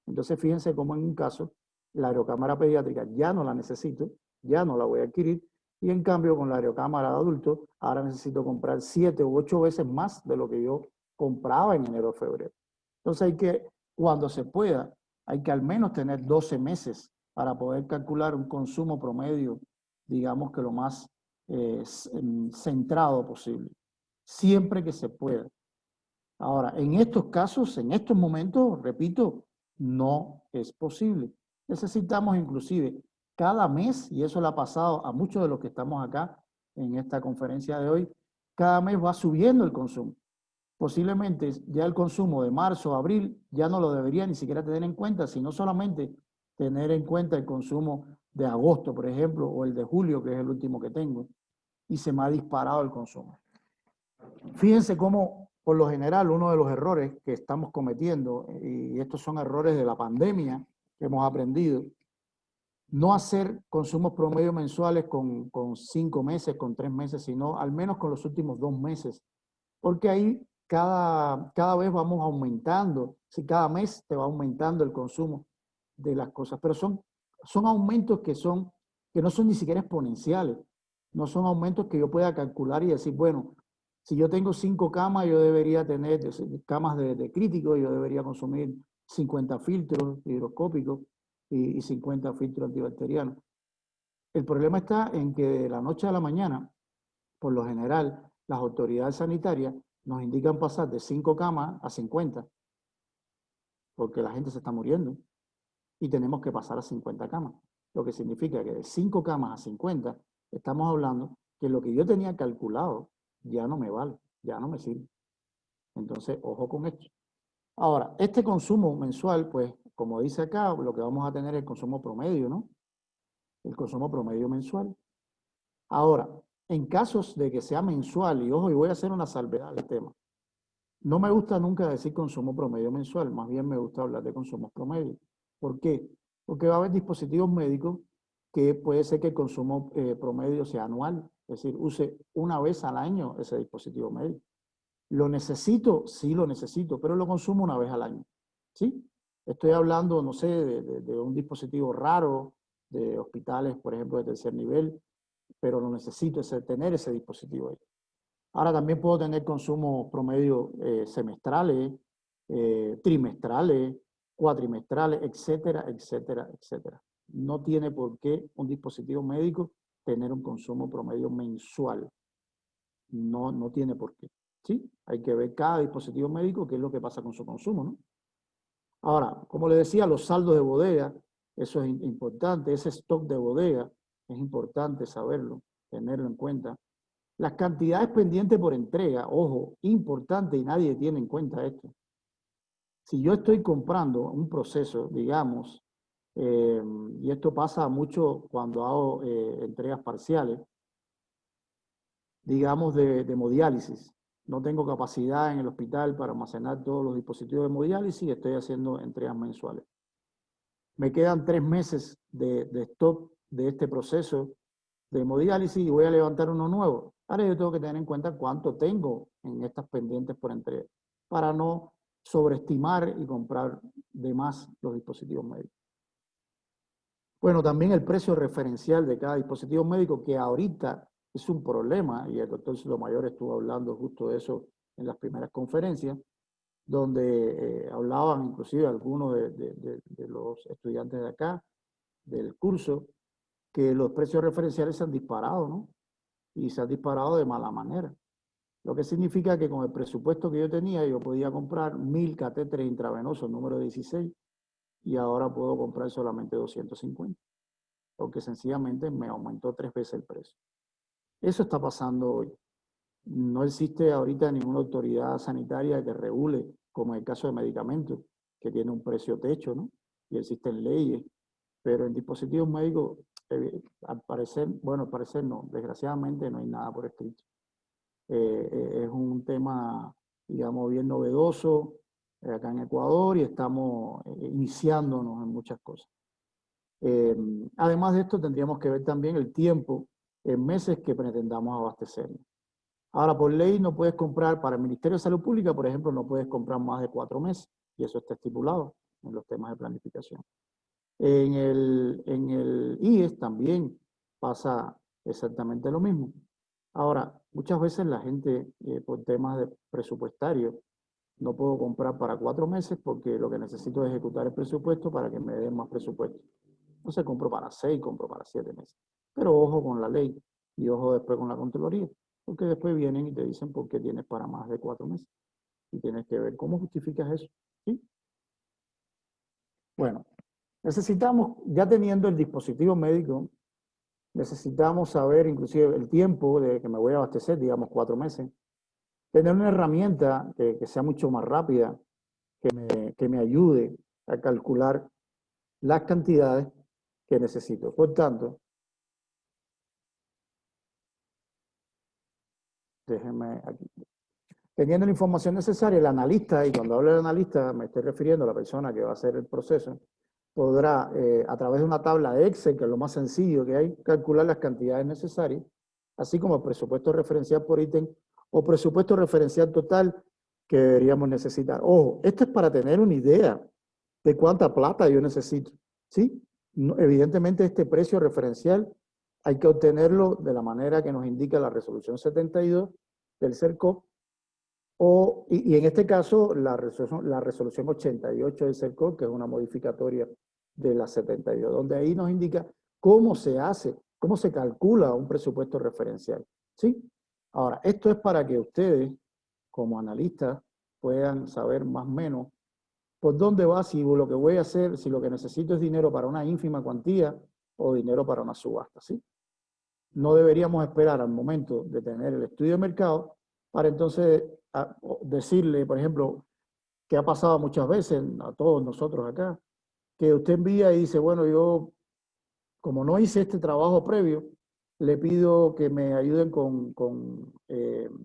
S1: Entonces, fíjense cómo en un caso, la aerocámara pediátrica ya no la necesito, ya no la voy a adquirir, y en cambio con la aerocámara de adulto, ahora necesito comprar 7 u 8 veces más de lo que yo compraba en enero o febrero. Entonces hay que, cuando se pueda, hay que al menos tener 12 meses para poder calcular un consumo promedio, digamos que lo más centrado posible, siempre que se pueda. Ahora, en estos casos, en estos momentos, repito, no es posible. Necesitamos inclusive cada mes, y eso le ha pasado a muchos de los que estamos acá en esta conferencia de hoy, cada mes va subiendo el consumo. Posiblemente ya el consumo de marzo, abril, ya no lo debería ni siquiera tener en cuenta, sino solamente tener en cuenta el consumo de agosto, por ejemplo, o el de julio, que es el último que tengo, y se me ha disparado el consumo. Fíjense cómo, por lo general, uno de los errores que estamos cometiendo, y estos son errores de la pandemia que hemos aprendido, no hacer consumos promedio mensuales con 5 meses, con 3 meses, sino al menos con los últimos 2 meses, porque ahí cada vez vamos aumentando, si cada mes te va aumentando el consumo de las cosas, pero son aumentos que no son ni siquiera exponenciales, no son aumentos que yo pueda calcular y decir, bueno, si yo tengo 5 camas, yo debería tener camas de crítico, yo debería consumir 50 filtros hidroscópicos y 50 filtros antibacterianos. El problema está en que de la noche a la mañana, por lo general, las autoridades sanitarias nos indican pasar de 5 camas a 50, porque la gente se está muriendo y tenemos que pasar a 50 camas. Lo que significa que de 5 camas a 50, estamos hablando que lo que yo tenía calculado ya no me vale, ya no me sirve. Entonces, ojo con esto. Ahora, este consumo mensual, pues, como dice acá, lo que vamos a tener es el consumo promedio, ¿no? El consumo promedio mensual. Ahora, en casos de que sea mensual, y ojo, y voy a hacer una salvedad al tema, no me gusta nunca decir consumo promedio mensual, más bien me gusta hablar de consumos promedio. ¿Por qué? Porque va a haber dispositivos médicos que puede ser que el consumo promedio sea anual, es decir, use una vez al año ese dispositivo médico. ¿Lo necesito? Sí, lo necesito, pero lo consumo una vez al año. ¿Sí? Estoy hablando, no sé, de un dispositivo raro, de hospitales, por ejemplo, de tercer nivel, pero lo necesito tener ese dispositivo ahí. Ahora también puedo tener consumos promedio semestrales, trimestrales, cuatrimestrales, etcétera, etcétera, etcétera. No tiene por qué un dispositivo médico tener un consumo promedio mensual. No, no tiene por qué. ¿Sí? Hay que ver cada dispositivo médico qué es lo que pasa con su consumo, ¿no? Ahora, como le decía, los saldos de bodega, eso es importante, ese stock de bodega, es importante saberlo, tenerlo en cuenta. Las cantidades pendientes por entrega, ojo, importante y nadie tiene en cuenta esto. Si yo estoy comprando un proceso, digamos, y esto pasa mucho cuando hago entregas parciales, digamos de hemodiálisis. No tengo capacidad en el hospital para almacenar todos los dispositivos de hemodiálisis y estoy haciendo entregas mensuales. Me quedan 3 meses de stock de este proceso de hemodiálisis y voy a levantar uno nuevo. Ahora yo tengo que tener en cuenta cuánto tengo en estas pendientes por entrega para no sobreestimar y comprar de más los dispositivos médicos. Bueno, también el precio referencial de cada dispositivo médico, que ahorita es un problema, y el doctor Sotomayor estuvo hablando justo de eso en las primeras conferencias, donde hablaban inclusive algunos de los estudiantes de acá, del curso, que los precios referenciales se han disparado, ¿no? Y se han disparado de mala manera. Lo que significa que con el presupuesto que yo tenía, yo podía comprar 1000 catéteres intravenosos número 16 y ahora puedo comprar solamente 250, porque sencillamente me aumentó 3 veces el precio. Eso está pasando hoy. No existe ahorita ninguna autoridad sanitaria que regule, como en el caso de medicamentos, que tiene un precio techo, ¿no? Y existen leyes, pero en dispositivos médicos, al parecer, bueno, al parecer no, desgraciadamente no hay nada por escrito. Es un tema, digamos, bien novedoso acá en Ecuador y estamos iniciándonos en muchas cosas. Además de esto, tendríamos que ver también el tiempo en meses que pretendamos abastecernos. Ahora, por ley no puedes comprar, para el Ministerio de Salud Pública, por ejemplo, no puedes comprar más de 4 meses, y eso está estipulado. en los temas de planificación. En el IES también pasa exactamente lo mismo. Ahora, muchas veces la gente, por temas de presupuestario, no puedo comprar para 4 meses porque lo que necesito es ejecutar el presupuesto para que me den más presupuesto. Entonces compro para 6, compro para 7 meses. Pero ojo con la ley y ojo después con la Contraloría, porque después vienen y te dicen por qué tienes para más de 4 meses. Y tienes que ver cómo justificas eso. ¿Sí? Bueno, necesitamos, ya teniendo el dispositivo médico, necesitamos saber inclusive el tiempo de que me voy a abastecer, digamos 4 meses. Tener una herramienta que sea mucho más rápida, que me ayude a calcular las cantidades que necesito. Por tanto, déjenme aquí. Teniendo la información necesaria, el analista, y cuando hablo de analista me estoy refiriendo a la persona que va a hacer el proceso, podrá, a través de una tabla de Excel, que es lo más sencillo que hay, calcular las cantidades necesarias, así como el presupuesto referencial por ítem o presupuesto referencial total que deberíamos necesitar. Ojo, esto es para tener una idea de cuánta plata yo necesito, ¿sí? No, evidentemente este precio referencial hay que obtenerlo de la manera que nos indica la resolución 72 del CERCOP, y en este caso la resolución 88 del CERCOP, que es una modificatoria de la 72, donde ahí nos indica cómo se hace, cómo se calcula un presupuesto referencial, ¿sí? Ahora, esto es para que ustedes, como analistas, puedan saber más o menos por dónde va, si lo que voy a hacer, si lo que necesito es dinero para una ínfima cuantía o dinero para una subasta, ¿sí? No deberíamos esperar al momento de tener el estudio de mercado para entonces decirle, por ejemplo, que ha pasado muchas veces a todos nosotros acá, que usted envía y dice, bueno, yo como no hice este trabajo previo, le pido que me ayuden con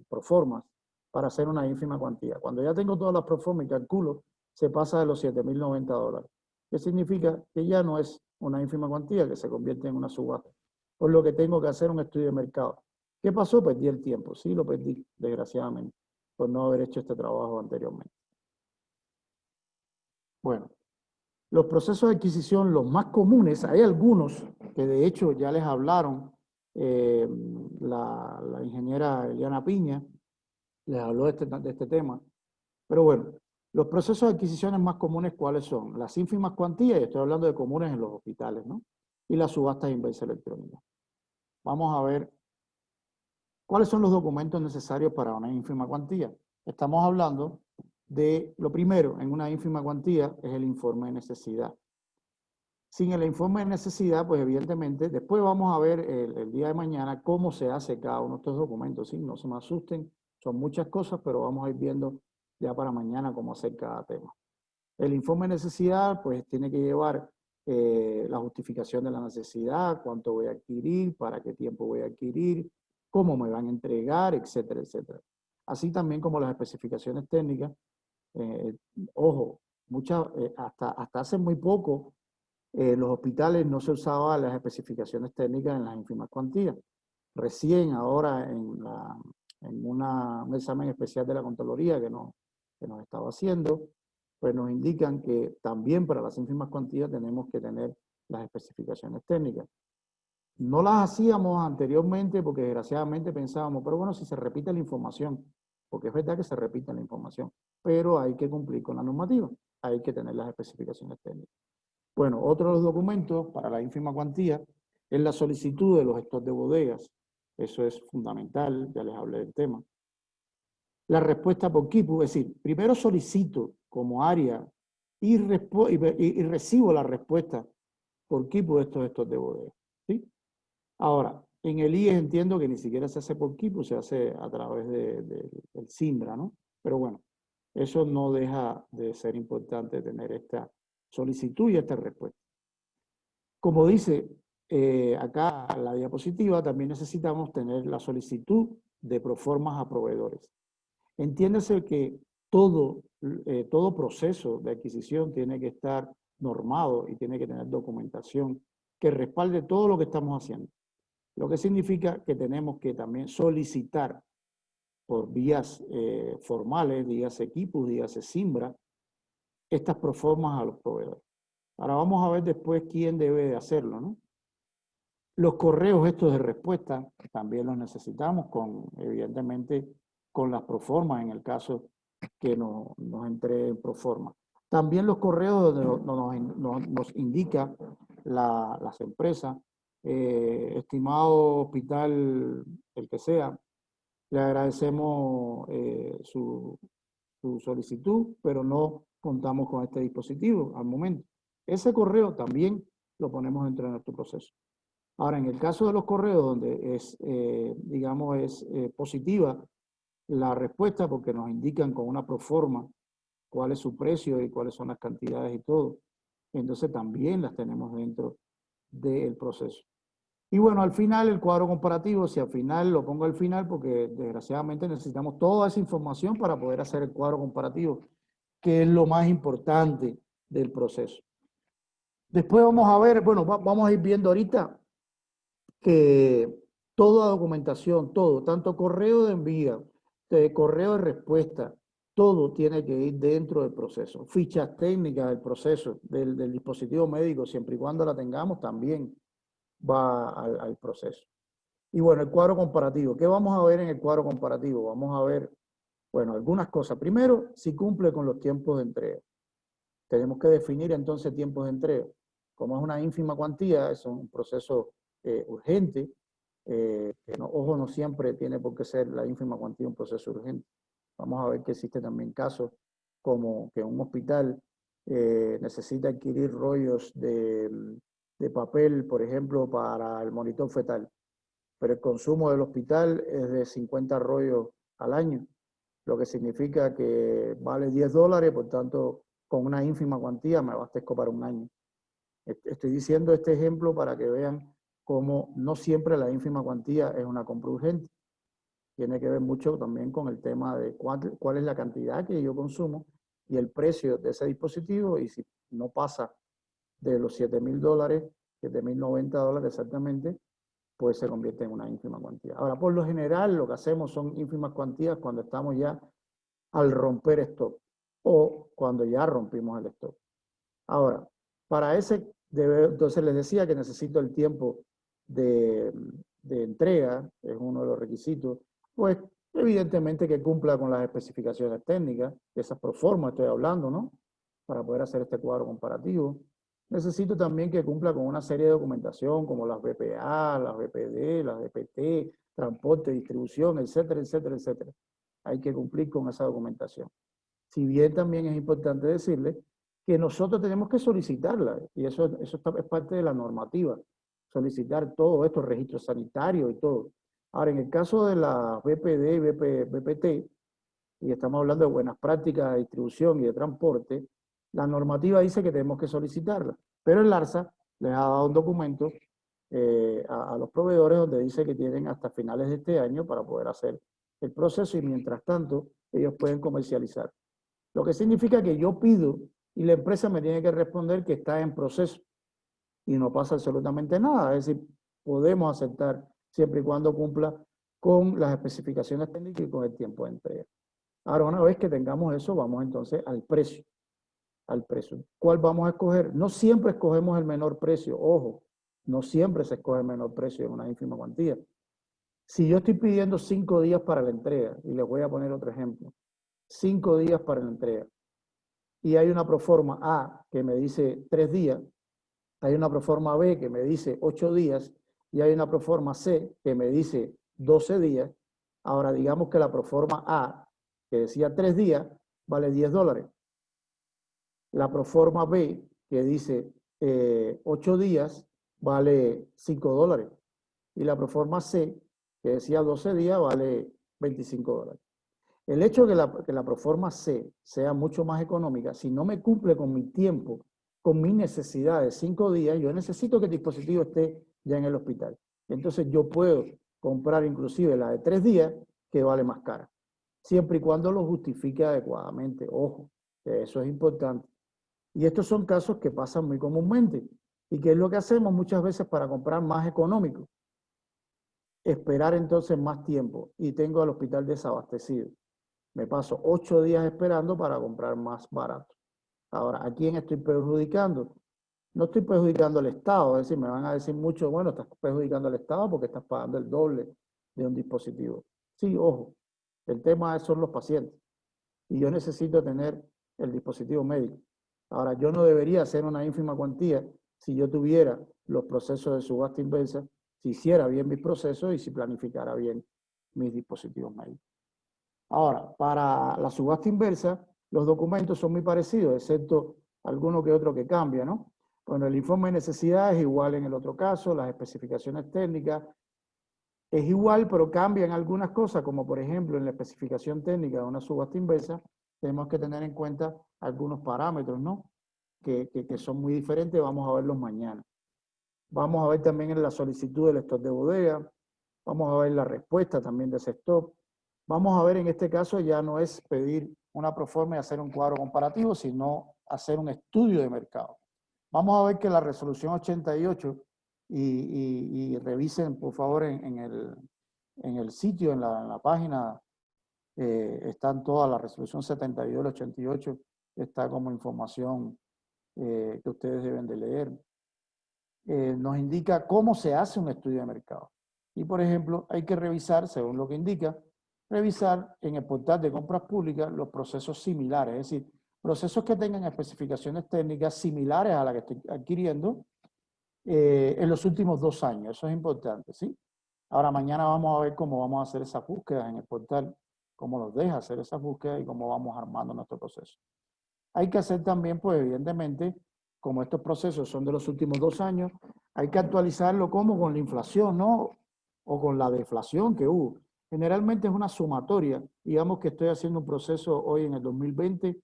S1: proformas para hacer una ínfima cuantía. Cuando ya tengo todas las proformas y calculo, se pasa de los $7.090. ¿Qué significa? Que ya no es una ínfima cuantía, que se convierte en una subasta. Por lo que tengo que hacer un estudio de mercado. ¿Qué pasó? Perdí el tiempo. Sí, lo perdí, desgraciadamente, por no haber hecho este trabajo anteriormente. Bueno, los procesos de adquisición, los más comunes, hay algunos que de hecho ya les hablaron, la ingeniera Eliana Piña les habló de este tema, pero bueno, los procesos de adquisiciones más comunes, ¿cuáles son? Las ínfimas cuantías, y estoy hablando de comunes en los hospitales, ¿no? Y las subastas inversa electrónica. Vamos a ver cuáles son los documentos necesarios para una ínfima cuantía. Estamos hablando de, lo primero, en una ínfima cuantía, es el informe de necesidad. Sin el informe de necesidad, pues evidentemente, después vamos a ver el día de mañana cómo se hace cada uno de estos documentos, ¿sí? No se me asusten, son muchas cosas, pero vamos a ir viendo ya para mañana cómo hacer cada tema. El informe de necesidad, pues tiene que llevar la justificación de la necesidad, cuánto voy a adquirir, para qué tiempo voy a adquirir, cómo me van a entregar, etcétera, etcétera. Así también como las especificaciones técnicas. Eh, Ojo, hasta hace muy poco, los hospitales no se usaban las especificaciones técnicas en las ínfimas cuantías. Recién ahora en un examen especial de la Contraloría que nos estaba haciendo, pues nos indican que también para las ínfimas cuantías tenemos que tener las especificaciones técnicas. No las hacíamos anteriormente porque desgraciadamente pensábamos, pero bueno, si se repite la información, porque es verdad que se repite la información, pero hay que cumplir con la normativa, hay que tener las especificaciones técnicas. Bueno, otro de los documentos para la ínfima cuantía es la solicitud de los stocks de bodegas. Eso es fundamental, ya les hablé del tema. La respuesta por KIPU, es decir, primero solicito como área y recibo la respuesta por KIPU de estos stocks de bodegas, ¿sí? Ahora, en el IES entiendo que ni siquiera se hace por KIPU, se hace a través del SINDRA, ¿no? Pero bueno, eso no deja de ser importante tener esta solicitud y esta respuesta. Como dice acá la diapositiva, también necesitamos tener la solicitud de proformas a proveedores. Entiéndase que todo proceso de adquisición tiene que estar normado y tiene que tener documentación que respalde todo lo que estamos haciendo. Lo que significa que tenemos que también solicitar por vías formales, dígase Equipus, dígase Simbra, estas proformas a los proveedores. Ahora vamos a ver después quién debe de hacerlo, ¿no? Los correos estos de respuesta también los necesitamos, evidentemente con las proformas en el caso que nos entreguen proforma. También los correos donde nos indica las empresas, estimado hospital, el que sea, le agradecemos su solicitud, pero no contamos con este dispositivo al momento. Ese correo también lo ponemos dentro de nuestro proceso. Ahora, en el caso de los correos donde es, digamos, positiva la respuesta porque nos indican con una proforma cuál es su precio y cuáles son las cantidades y todo, entonces también las tenemos dentro del proceso. Y bueno, al final el cuadro comparativo, si al final lo pongo al final porque desgraciadamente necesitamos toda esa información para poder hacer el cuadro comparativo, que es lo más importante del proceso. Después vamos a ver, bueno, vamos a ir viendo ahorita que toda documentación, todo, tanto correo de envío, correo de respuesta, todo tiene que ir dentro del proceso. Fichas técnicas del proceso, del dispositivo médico, siempre y cuando la tengamos, también va al proceso. Y bueno, el cuadro comparativo. ¿Qué vamos a ver en el cuadro comparativo? Vamos a ver, bueno, algunas cosas. Primero, si cumple con los tiempos de entrega. Tenemos que definir entonces tiempos de entrega. Como es una ínfima cuantía, es un proceso urgente, que no, ojo, no siempre tiene por qué ser la ínfima cuantía un proceso urgente. Vamos a ver que existe también casos como que un hospital necesita adquirir rollos de papel, por ejemplo, para el monitor fetal, pero el consumo del hospital es de 50 rollos al año, lo que significa que vale $10, por tanto, con una ínfima cuantía me abastezco para un año. Estoy diciendo este ejemplo para que vean cómo no siempre la ínfima cuantía es una compra urgente. Tiene que ver mucho también con el tema de cuál es la cantidad que yo consumo y el precio de ese dispositivo, y si no pasa de los $7,000, $7,090 exactamente, pues se convierte en una ínfima cuantía. Ahora, por lo general, lo que hacemos son ínfimas cuantías cuando estamos ya al romper stock o cuando ya rompimos el stock. Ahora, para ese, entonces les decía que necesito el tiempo de entrega, es uno de los requisitos, pues evidentemente que cumpla con las especificaciones técnicas, esas proformas estoy hablando, ¿no? Para poder hacer este cuadro comparativo. Necesito también que cumpla con una serie de documentación como las BPA, las BPD, las DPT, transporte, distribución, etcétera, etcétera, etcétera. Hay que cumplir con esa documentación. Si bien también es importante decirle que nosotros tenemos que solicitarla, y eso es parte de la normativa, solicitar todo esto, registros sanitarios y todo. Ahora, en el caso de la BPD y BPT, y estamos hablando de buenas prácticas de distribución y de transporte, la normativa dice que tenemos que solicitarla, pero el ARSA les ha dado un documento a los proveedores donde dice que tienen hasta finales de este año para poder hacer el proceso y mientras tanto ellos pueden comercializar. Lo que significa que yo pido y la empresa me tiene que responder que está en proceso y no pasa absolutamente nada. Es decir, podemos aceptar siempre y cuando cumpla con las especificaciones técnicas y con el tiempo de entrega. Ahora, una vez que tengamos eso, vamos entonces al precio. Al precio. ¿Cuál vamos a escoger? No siempre escogemos el menor precio. Ojo, no siempre se escoge el menor precio en una ínfima cuantía. Si yo estoy pidiendo 5 días para la entrega, y les voy a poner otro ejemplo, 5 días para la entrega, y hay una proforma A que me dice 3 días, hay una proforma B que me dice 8 días, y hay una proforma C que me dice 12 días, ahora digamos que la proforma A, que decía 3 días, vale $10. La proforma B, que dice 8 días, vale $5. Y la proforma C, que decía 12 días, vale $25. El hecho de que la proforma C sea mucho más económica, si no me cumple con mi tiempo, con mi necesidad de 5 días, yo necesito que el dispositivo esté ya en el hospital. Entonces yo puedo comprar inclusive la de 3 días, que vale más cara, siempre y cuando lo justifique adecuadamente. Ojo, que eso es importante. Y estos son casos que pasan muy comúnmente. ¿Y qué es lo que hacemos muchas veces para comprar más económico? Esperar entonces más tiempo y tengo al hospital desabastecido. Me paso 8 días esperando para comprar más barato. Ahora, ¿a quién estoy perjudicando? No estoy perjudicando al Estado, es decir, me van a decir mucho, bueno, estás perjudicando al Estado porque estás pagando el doble de un dispositivo. Sí, ojo, el tema son los pacientes y yo necesito tener el dispositivo médico. Ahora, yo no debería hacer una ínfima cuantía si yo tuviera los procesos de subasta inversa, si hiciera bien mis procesos y si planificara bien mis dispositivos médicos. Ahora, para la subasta inversa, los documentos son muy parecidos, excepto alguno que otro que cambia, ¿no? Bueno, el informe de necesidad es igual en el otro caso, las especificaciones técnicas es igual, pero cambian algunas cosas, como por ejemplo en la especificación técnica de una subasta inversa, tenemos que tener en cuenta algunos parámetros, ¿no? Que son muy diferentes, vamos a verlos mañana. Vamos a ver también en la solicitud del stock de bodega, vamos a ver la respuesta también de ese stock. Vamos a ver en este caso ya no es pedir una proforma y hacer un cuadro comparativo, sino hacer un estudio de mercado. Vamos a ver que la resolución 88, y revisen por favor en el sitio, en la página, están todas, la resolución 72, 88, está como información que ustedes deben de leer. Nos indica cómo se hace un estudio de mercado. Y por ejemplo, hay que revisar, según lo que indica, revisar en el portal de compras públicas los procesos similares, es decir, procesos que tengan especificaciones técnicas similares a la que estoy adquiriendo en los últimos 2 años. Eso es importante, ¿sí? Ahora, mañana vamos a ver cómo vamos a hacer esas búsquedas en el portal, cómo nos deja hacer esas búsquedas y cómo vamos armando nuestro proceso. Hay que hacer también, pues evidentemente, como estos procesos son de los últimos 2 años, hay que actualizarlo como con la inflación, ¿no? O con la deflación que hubo. Generalmente es una sumatoria. Digamos que estoy haciendo un proceso hoy en el 2020,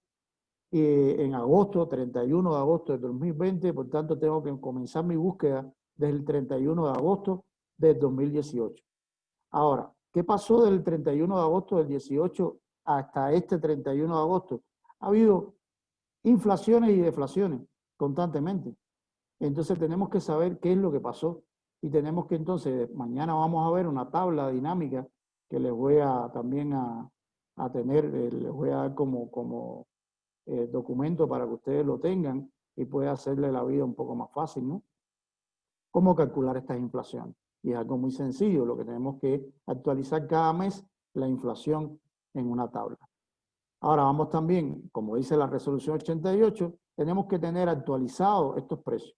S1: en agosto, 31 de agosto del 2020, por tanto tengo que comenzar mi búsqueda desde el 31 de agosto del 2018. Ahora, ¿qué pasó del 31 de agosto del 18 hasta este 31 de agosto? Ha habido inflaciones y deflaciones constantemente. Entonces tenemos que saber qué es lo que pasó y tenemos que entonces, mañana vamos a ver una tabla dinámica que les voy a también a tener, les voy a dar como documento para que ustedes lo tengan y pueda hacerle la vida un poco más fácil, ¿no? ¿Cómo calcular estas inflaciones? Y es algo muy sencillo, lo que tenemos que actualizar cada mes la inflación en una tabla. Ahora vamos también, como dice la resolución 88, tenemos que tener actualizados estos precios.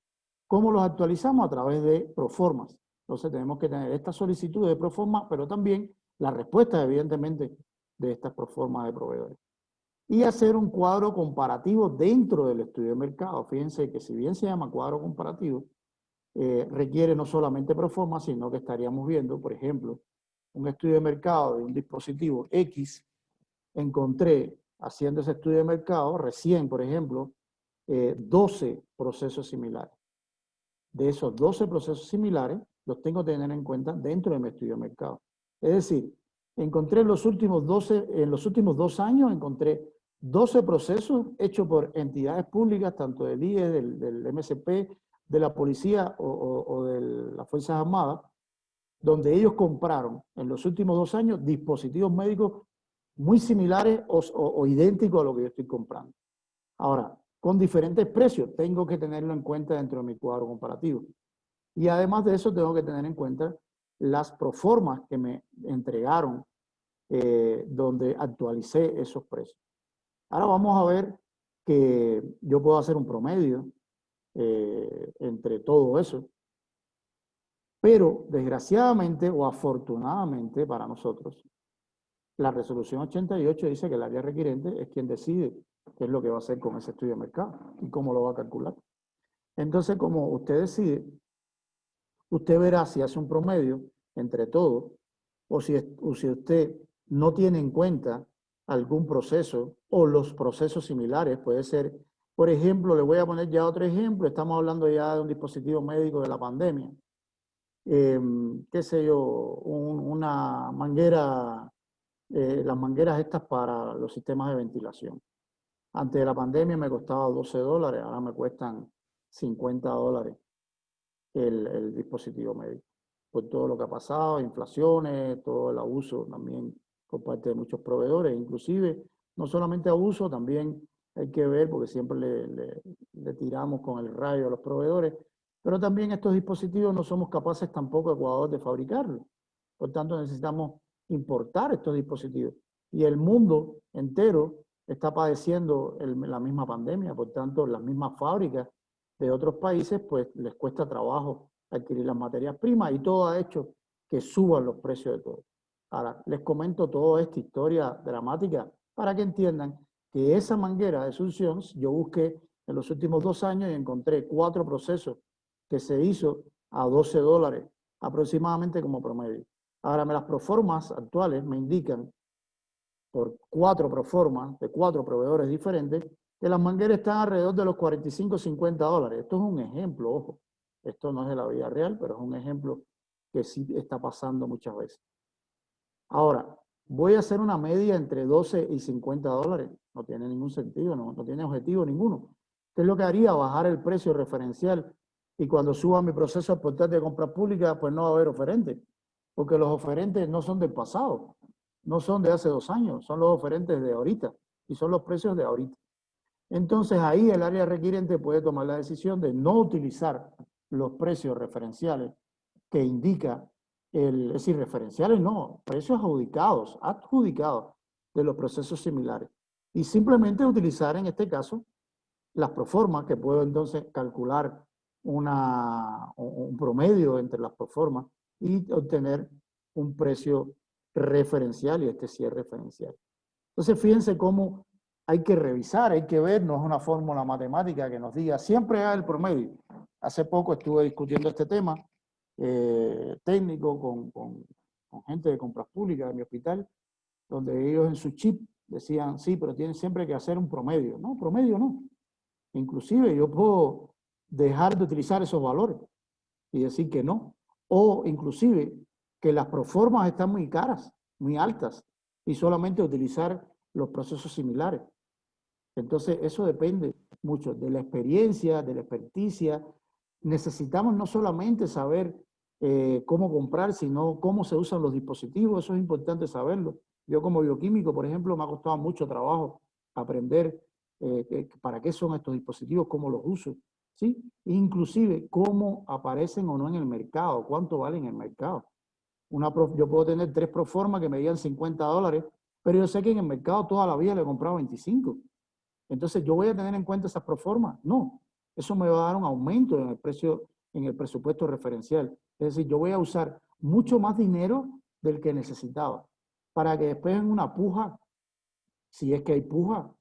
S1: ¿Cómo los actualizamos? A través de proformas. Entonces tenemos que tener esta solicitud de proforma, pero también la respuesta, evidentemente, de estas proformas de proveedores. Y hacer un cuadro comparativo dentro del estudio de mercado. Fíjense que si bien se llama cuadro comparativo, requiere no solamente proforma, sino que estaríamos viendo, por ejemplo, un estudio de mercado de un dispositivo X. Encontré, haciendo ese estudio de mercado, recién, por ejemplo, 12 procesos similares. De esos 12 procesos similares, los tengo que tener en cuenta dentro de mi estudio de mercado. Es decir, encontré en los últimos 2 años, encontré 12 procesos hechos por entidades públicas, tanto del IE, del MSP, de la policía o de las Fuerzas Armadas, donde ellos compraron en los últimos 2 años dispositivos médicos muy similares o idénticos a lo que yo estoy comprando. Ahora, con diferentes precios, tengo que tenerlo en cuenta dentro de mi cuadro comparativo. Y además de eso, tengo que tener en cuenta las proformas que me entregaron, donde actualicé esos precios. Ahora vamos a ver que yo puedo hacer un promedio entre todo eso. Pero desgraciadamente o afortunadamente para nosotros, la resolución 88 dice que el área requirente es quien decide qué es lo que va a hacer con ese estudio de mercado y cómo lo va a calcular. Entonces, como usted decide, usted verá si hace un promedio entre todos o si usted no tiene en cuenta algún proceso o los procesos similares. Puede ser, por ejemplo, le voy a poner ya otro ejemplo, estamos hablando ya de un dispositivo médico de la pandemia. Qué sé yo, una manguera, las mangueras estas para los sistemas de ventilación. Antes de la pandemia me costaba $12, ahora me cuestan $50 el dispositivo médico. Por todo lo que ha pasado, inflaciones, todo el abuso también por parte de muchos proveedores, inclusive no solamente abuso, también hay que ver, porque siempre le tiramos con el rayo a los proveedores, pero también estos dispositivos no somos capaces tampoco, Ecuador, de fabricarlos. Por tanto, necesitamos importar estos dispositivos. Y el mundo entero está padeciendo la misma pandemia, por tanto, las mismas fábricas de otros países, pues les cuesta trabajo adquirir las materias primas y todo ha hecho que suban los precios de todo. Ahora, les comento toda esta historia dramática para que entiendan que esa manguera de succión, yo busqué en los últimos 2 años y encontré 4 procesos que se hizo a $12 aproximadamente como promedio. Ahora, las proformas actuales me indican, por 4 proformas de 4 proveedores diferentes, que las mangueras están alrededor de los $45-50. Esto es un ejemplo, ojo. Esto no es de la vida real, pero es un ejemplo que sí está pasando muchas veces. Ahora, voy a hacer una media entre 12 y $50. No tiene ningún sentido, no tiene objetivo ninguno. ¿Qué es lo que haría? Bajar el precio referencial. Y cuando suba mi proceso de portal de compras públicas, pues no va a haber oferentes. Porque los oferentes no son del pasado, no son de hace 2 años, son los oferentes de ahorita. Y son los precios de ahorita. Entonces ahí el área requiriente puede tomar la decisión de no utilizar los precios referenciales que indica, es decir, referenciales no, precios adjudicados de los procesos similares. Y simplemente utilizar en este caso las proformas, que puedo entonces calcular un promedio entre las proformas y obtener un precio referencial, y este sí es referencial. Entonces fíjense cómo hay que revisar, hay que ver, no es una fórmula matemática que nos diga siempre haga el promedio. Hace poco estuve discutiendo este tema técnico con gente de compras públicas de mi hospital, donde ellos en su chip decían, sí, pero tienen siempre que hacer un promedio. No, promedio no. Inclusive yo puedo dejar de utilizar esos valores y decir que no. O inclusive que las proformas están muy caras, muy altas, y solamente utilizar los procesos similares. Entonces, eso depende mucho de la experiencia, de la experticia. Necesitamos no solamente saber cómo comprar, sino cómo se usan los dispositivos. Eso es importante saberlo. Yo como bioquímico, por ejemplo, me ha costado mucho trabajo aprender para qué son estos dispositivos, cómo los uso, ¿sí? Inclusive cómo aparecen o no en el mercado, cuánto valen en el mercado. Yo puedo tener 3 proformas que me digan $50, pero yo sé que en el mercado toda la vida le he comprado 25. Entonces, ¿yo voy a tener en cuenta esas proformas? No. Eso me va a dar un aumento en el precio, en el presupuesto referencial. Es decir, yo voy a usar mucho más dinero del que necesitaba para que después en una puja, si es que hay puja,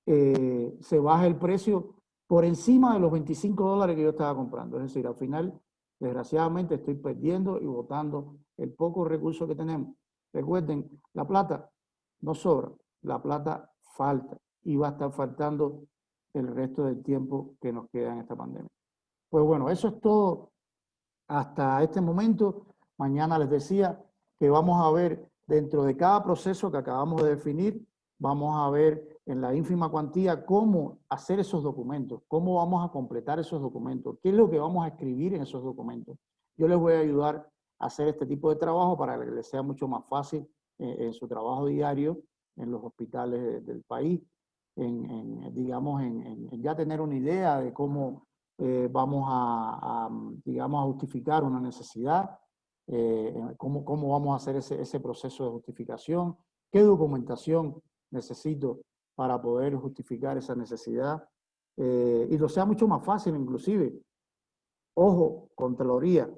S1: se baje el precio por encima de los $25 que yo estaba comprando. Es decir, al final, desgraciadamente, estoy perdiendo y botando el poco recurso que tenemos. Recuerden, la plata no sobra, la plata falta y va a estar faltando el resto del tiempo que nos queda en esta pandemia. Pues bueno, eso es todo hasta este momento. Mañana les decía que vamos a ver dentro de cada proceso que acabamos de definir, vamos a ver en la ínfima cuantía cómo hacer esos documentos, cómo vamos a completar esos documentos, qué es lo que vamos a escribir en esos documentos. Yo les voy a ayudar a hacer este tipo de trabajo para que les sea mucho más fácil en su trabajo diario en los hospitales del país, digamos, en ya tener una idea de cómo vamos digamos, a justificar una necesidad, cómo vamos a hacer ese proceso de justificación, qué documentación necesito para poder justificar esa necesidad, y lo sea mucho más fácil inclusive. Ojo, Contraloría.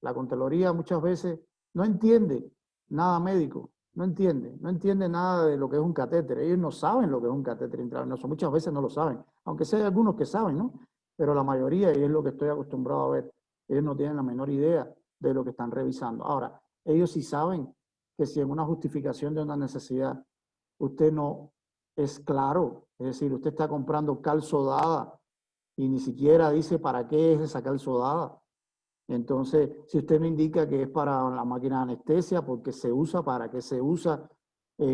S1: La Contraloría muchas veces no entiende nada médico, no entiende nada de lo que es un catéter. Ellos no saben lo que es un catéter intravenoso, muchas veces no lo saben, aunque sí hay algunos que saben, ¿no? Pero la mayoría, y es lo que estoy acostumbrado a ver, ellos no tienen la menor idea de lo que están revisando. Ahora, ellos sí saben que si en una justificación de una necesidad usted no es claro, es decir, usted está comprando cal sodada y ni siquiera dice para qué es esa cal sodada. Entonces, si usted me indica que es para la máquina de anestesia, por qué se usa, para qué se usa,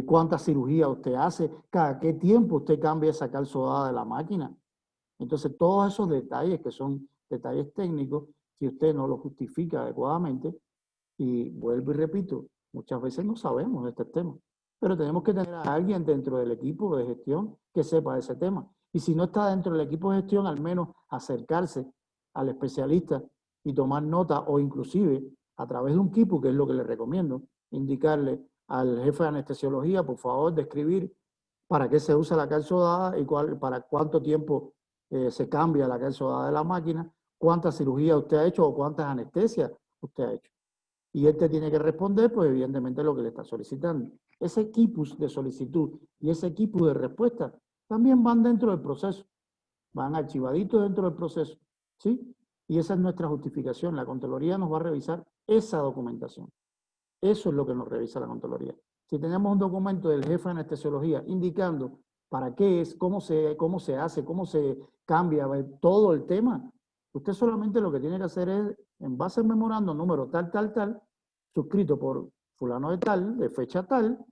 S1: cuánta cirugía usted hace, cada qué tiempo usted cambia esa cal sodada de la máquina. Entonces, todos esos detalles que son detalles técnicos, si usted no los justifica adecuadamente, y vuelvo y repito, muchas veces no sabemos de este tema. pero tenemos que tener a alguien dentro del equipo de gestión que sepa ese tema. Y si no está dentro del equipo de gestión, al menos acercarse al especialista y tomar nota, o inclusive a través de un equipo, que es lo que le recomiendo, indicarle al jefe de anestesiología, por favor, describir para qué se usa la calzodada y para cuánto tiempo se cambia la calzodada de la máquina, cuántas cirugías usted ha hecho o cuántas anestesias usted ha hecho. Y él te tiene que responder, pues evidentemente, lo que le está solicitando. Ese equipo de solicitud y ese equipo de respuesta también van dentro del proceso, van archivaditos dentro del proceso, ¿sí? Y esa es nuestra justificación. La Contraloría nos va a revisar esa documentación. Eso es lo que nos revisa la Contraloría. Si tenemos un documento del jefe de anestesiología indicando para qué es, cómo se hace, cómo se cambia todo el tema, usted solamente lo que tiene que hacer es, en base al memorando número tal, suscrito por fulano de tal, de fecha tal,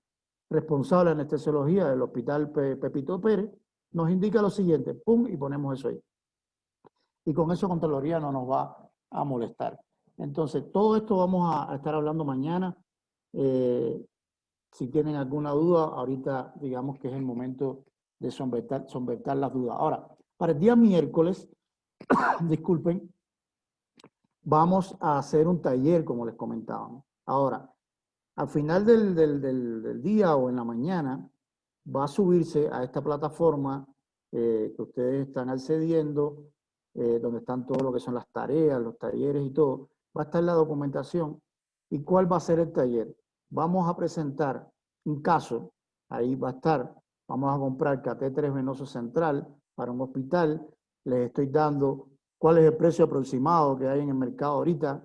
S1: responsable de anestesiología del Hospital Pepito Pérez, nos indica lo siguiente, pum, y ponemos eso ahí. Y con eso Contraloría no nos va a molestar. Entonces, todo esto vamos a estar hablando mañana. Si tienen alguna duda, ahorita digamos que es el momento de solventar las dudas. Ahora, para el día miércoles, disculpen, vamos a hacer un taller, como les comentábamos. Ahora, al final del día o en la mañana, va a subirse a esta plataforma que ustedes están accediendo, donde están todo lo que son las tareas, los talleres y todo. Va a estar la documentación. ¿Y cuál va a ser el taller? Vamos a presentar un caso, ahí va a estar, vamos a comprar catéteres venoso central para un hospital, les estoy dando cuál es el precio aproximado que hay en el mercado ahorita,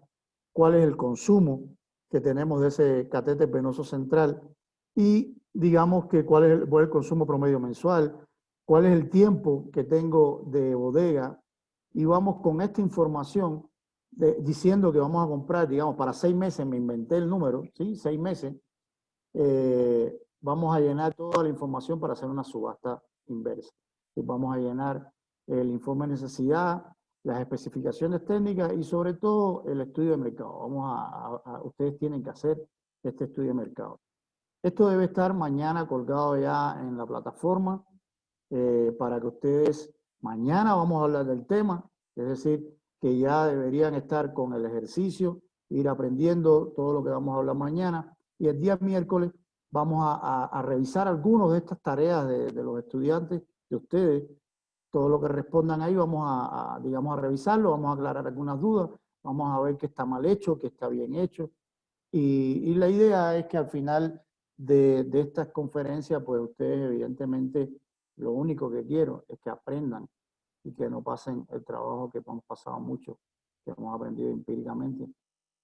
S1: cuál es el consumo que tenemos de ese catéter venoso central y digamos que cuál es el consumo promedio mensual, cuál es el tiempo que tengo de bodega, y vamos con esta información diciendo que vamos a comprar, digamos, para 6 meses, me inventé el número, ¿sí? 6 meses, vamos a llenar toda la información para hacer una subasta inversa. Y vamos a llenar el informe de necesidad, las especificaciones técnicas y sobre todo el estudio de mercado. Ustedes tienen que hacer este estudio de mercado. Esto debe estar mañana colgado ya en la plataforma para que ustedes, mañana vamos a hablar del tema, es decir, que ya deberían estar con el ejercicio, ir aprendiendo todo lo que vamos a hablar mañana, y el día miércoles vamos a revisar algunas de estas tareas de los estudiantes, de ustedes, todo lo que respondan ahí, digamos, a revisarlo, vamos a aclarar algunas dudas, vamos a ver qué está mal hecho, qué está bien hecho, y la idea es que al final de estas conferencias, pues ustedes evidentemente lo único que quiero es que aprendan y que no pasen el trabajo que hemos pasado mucho, que hemos aprendido empíricamente,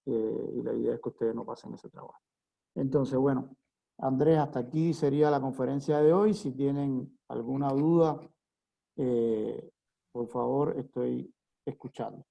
S1: y la idea es que ustedes no pasen ese trabajo. Entonces, bueno, Andrés, hasta aquí sería la conferencia de hoy. Si tienen alguna duda, por favor, estoy escuchando.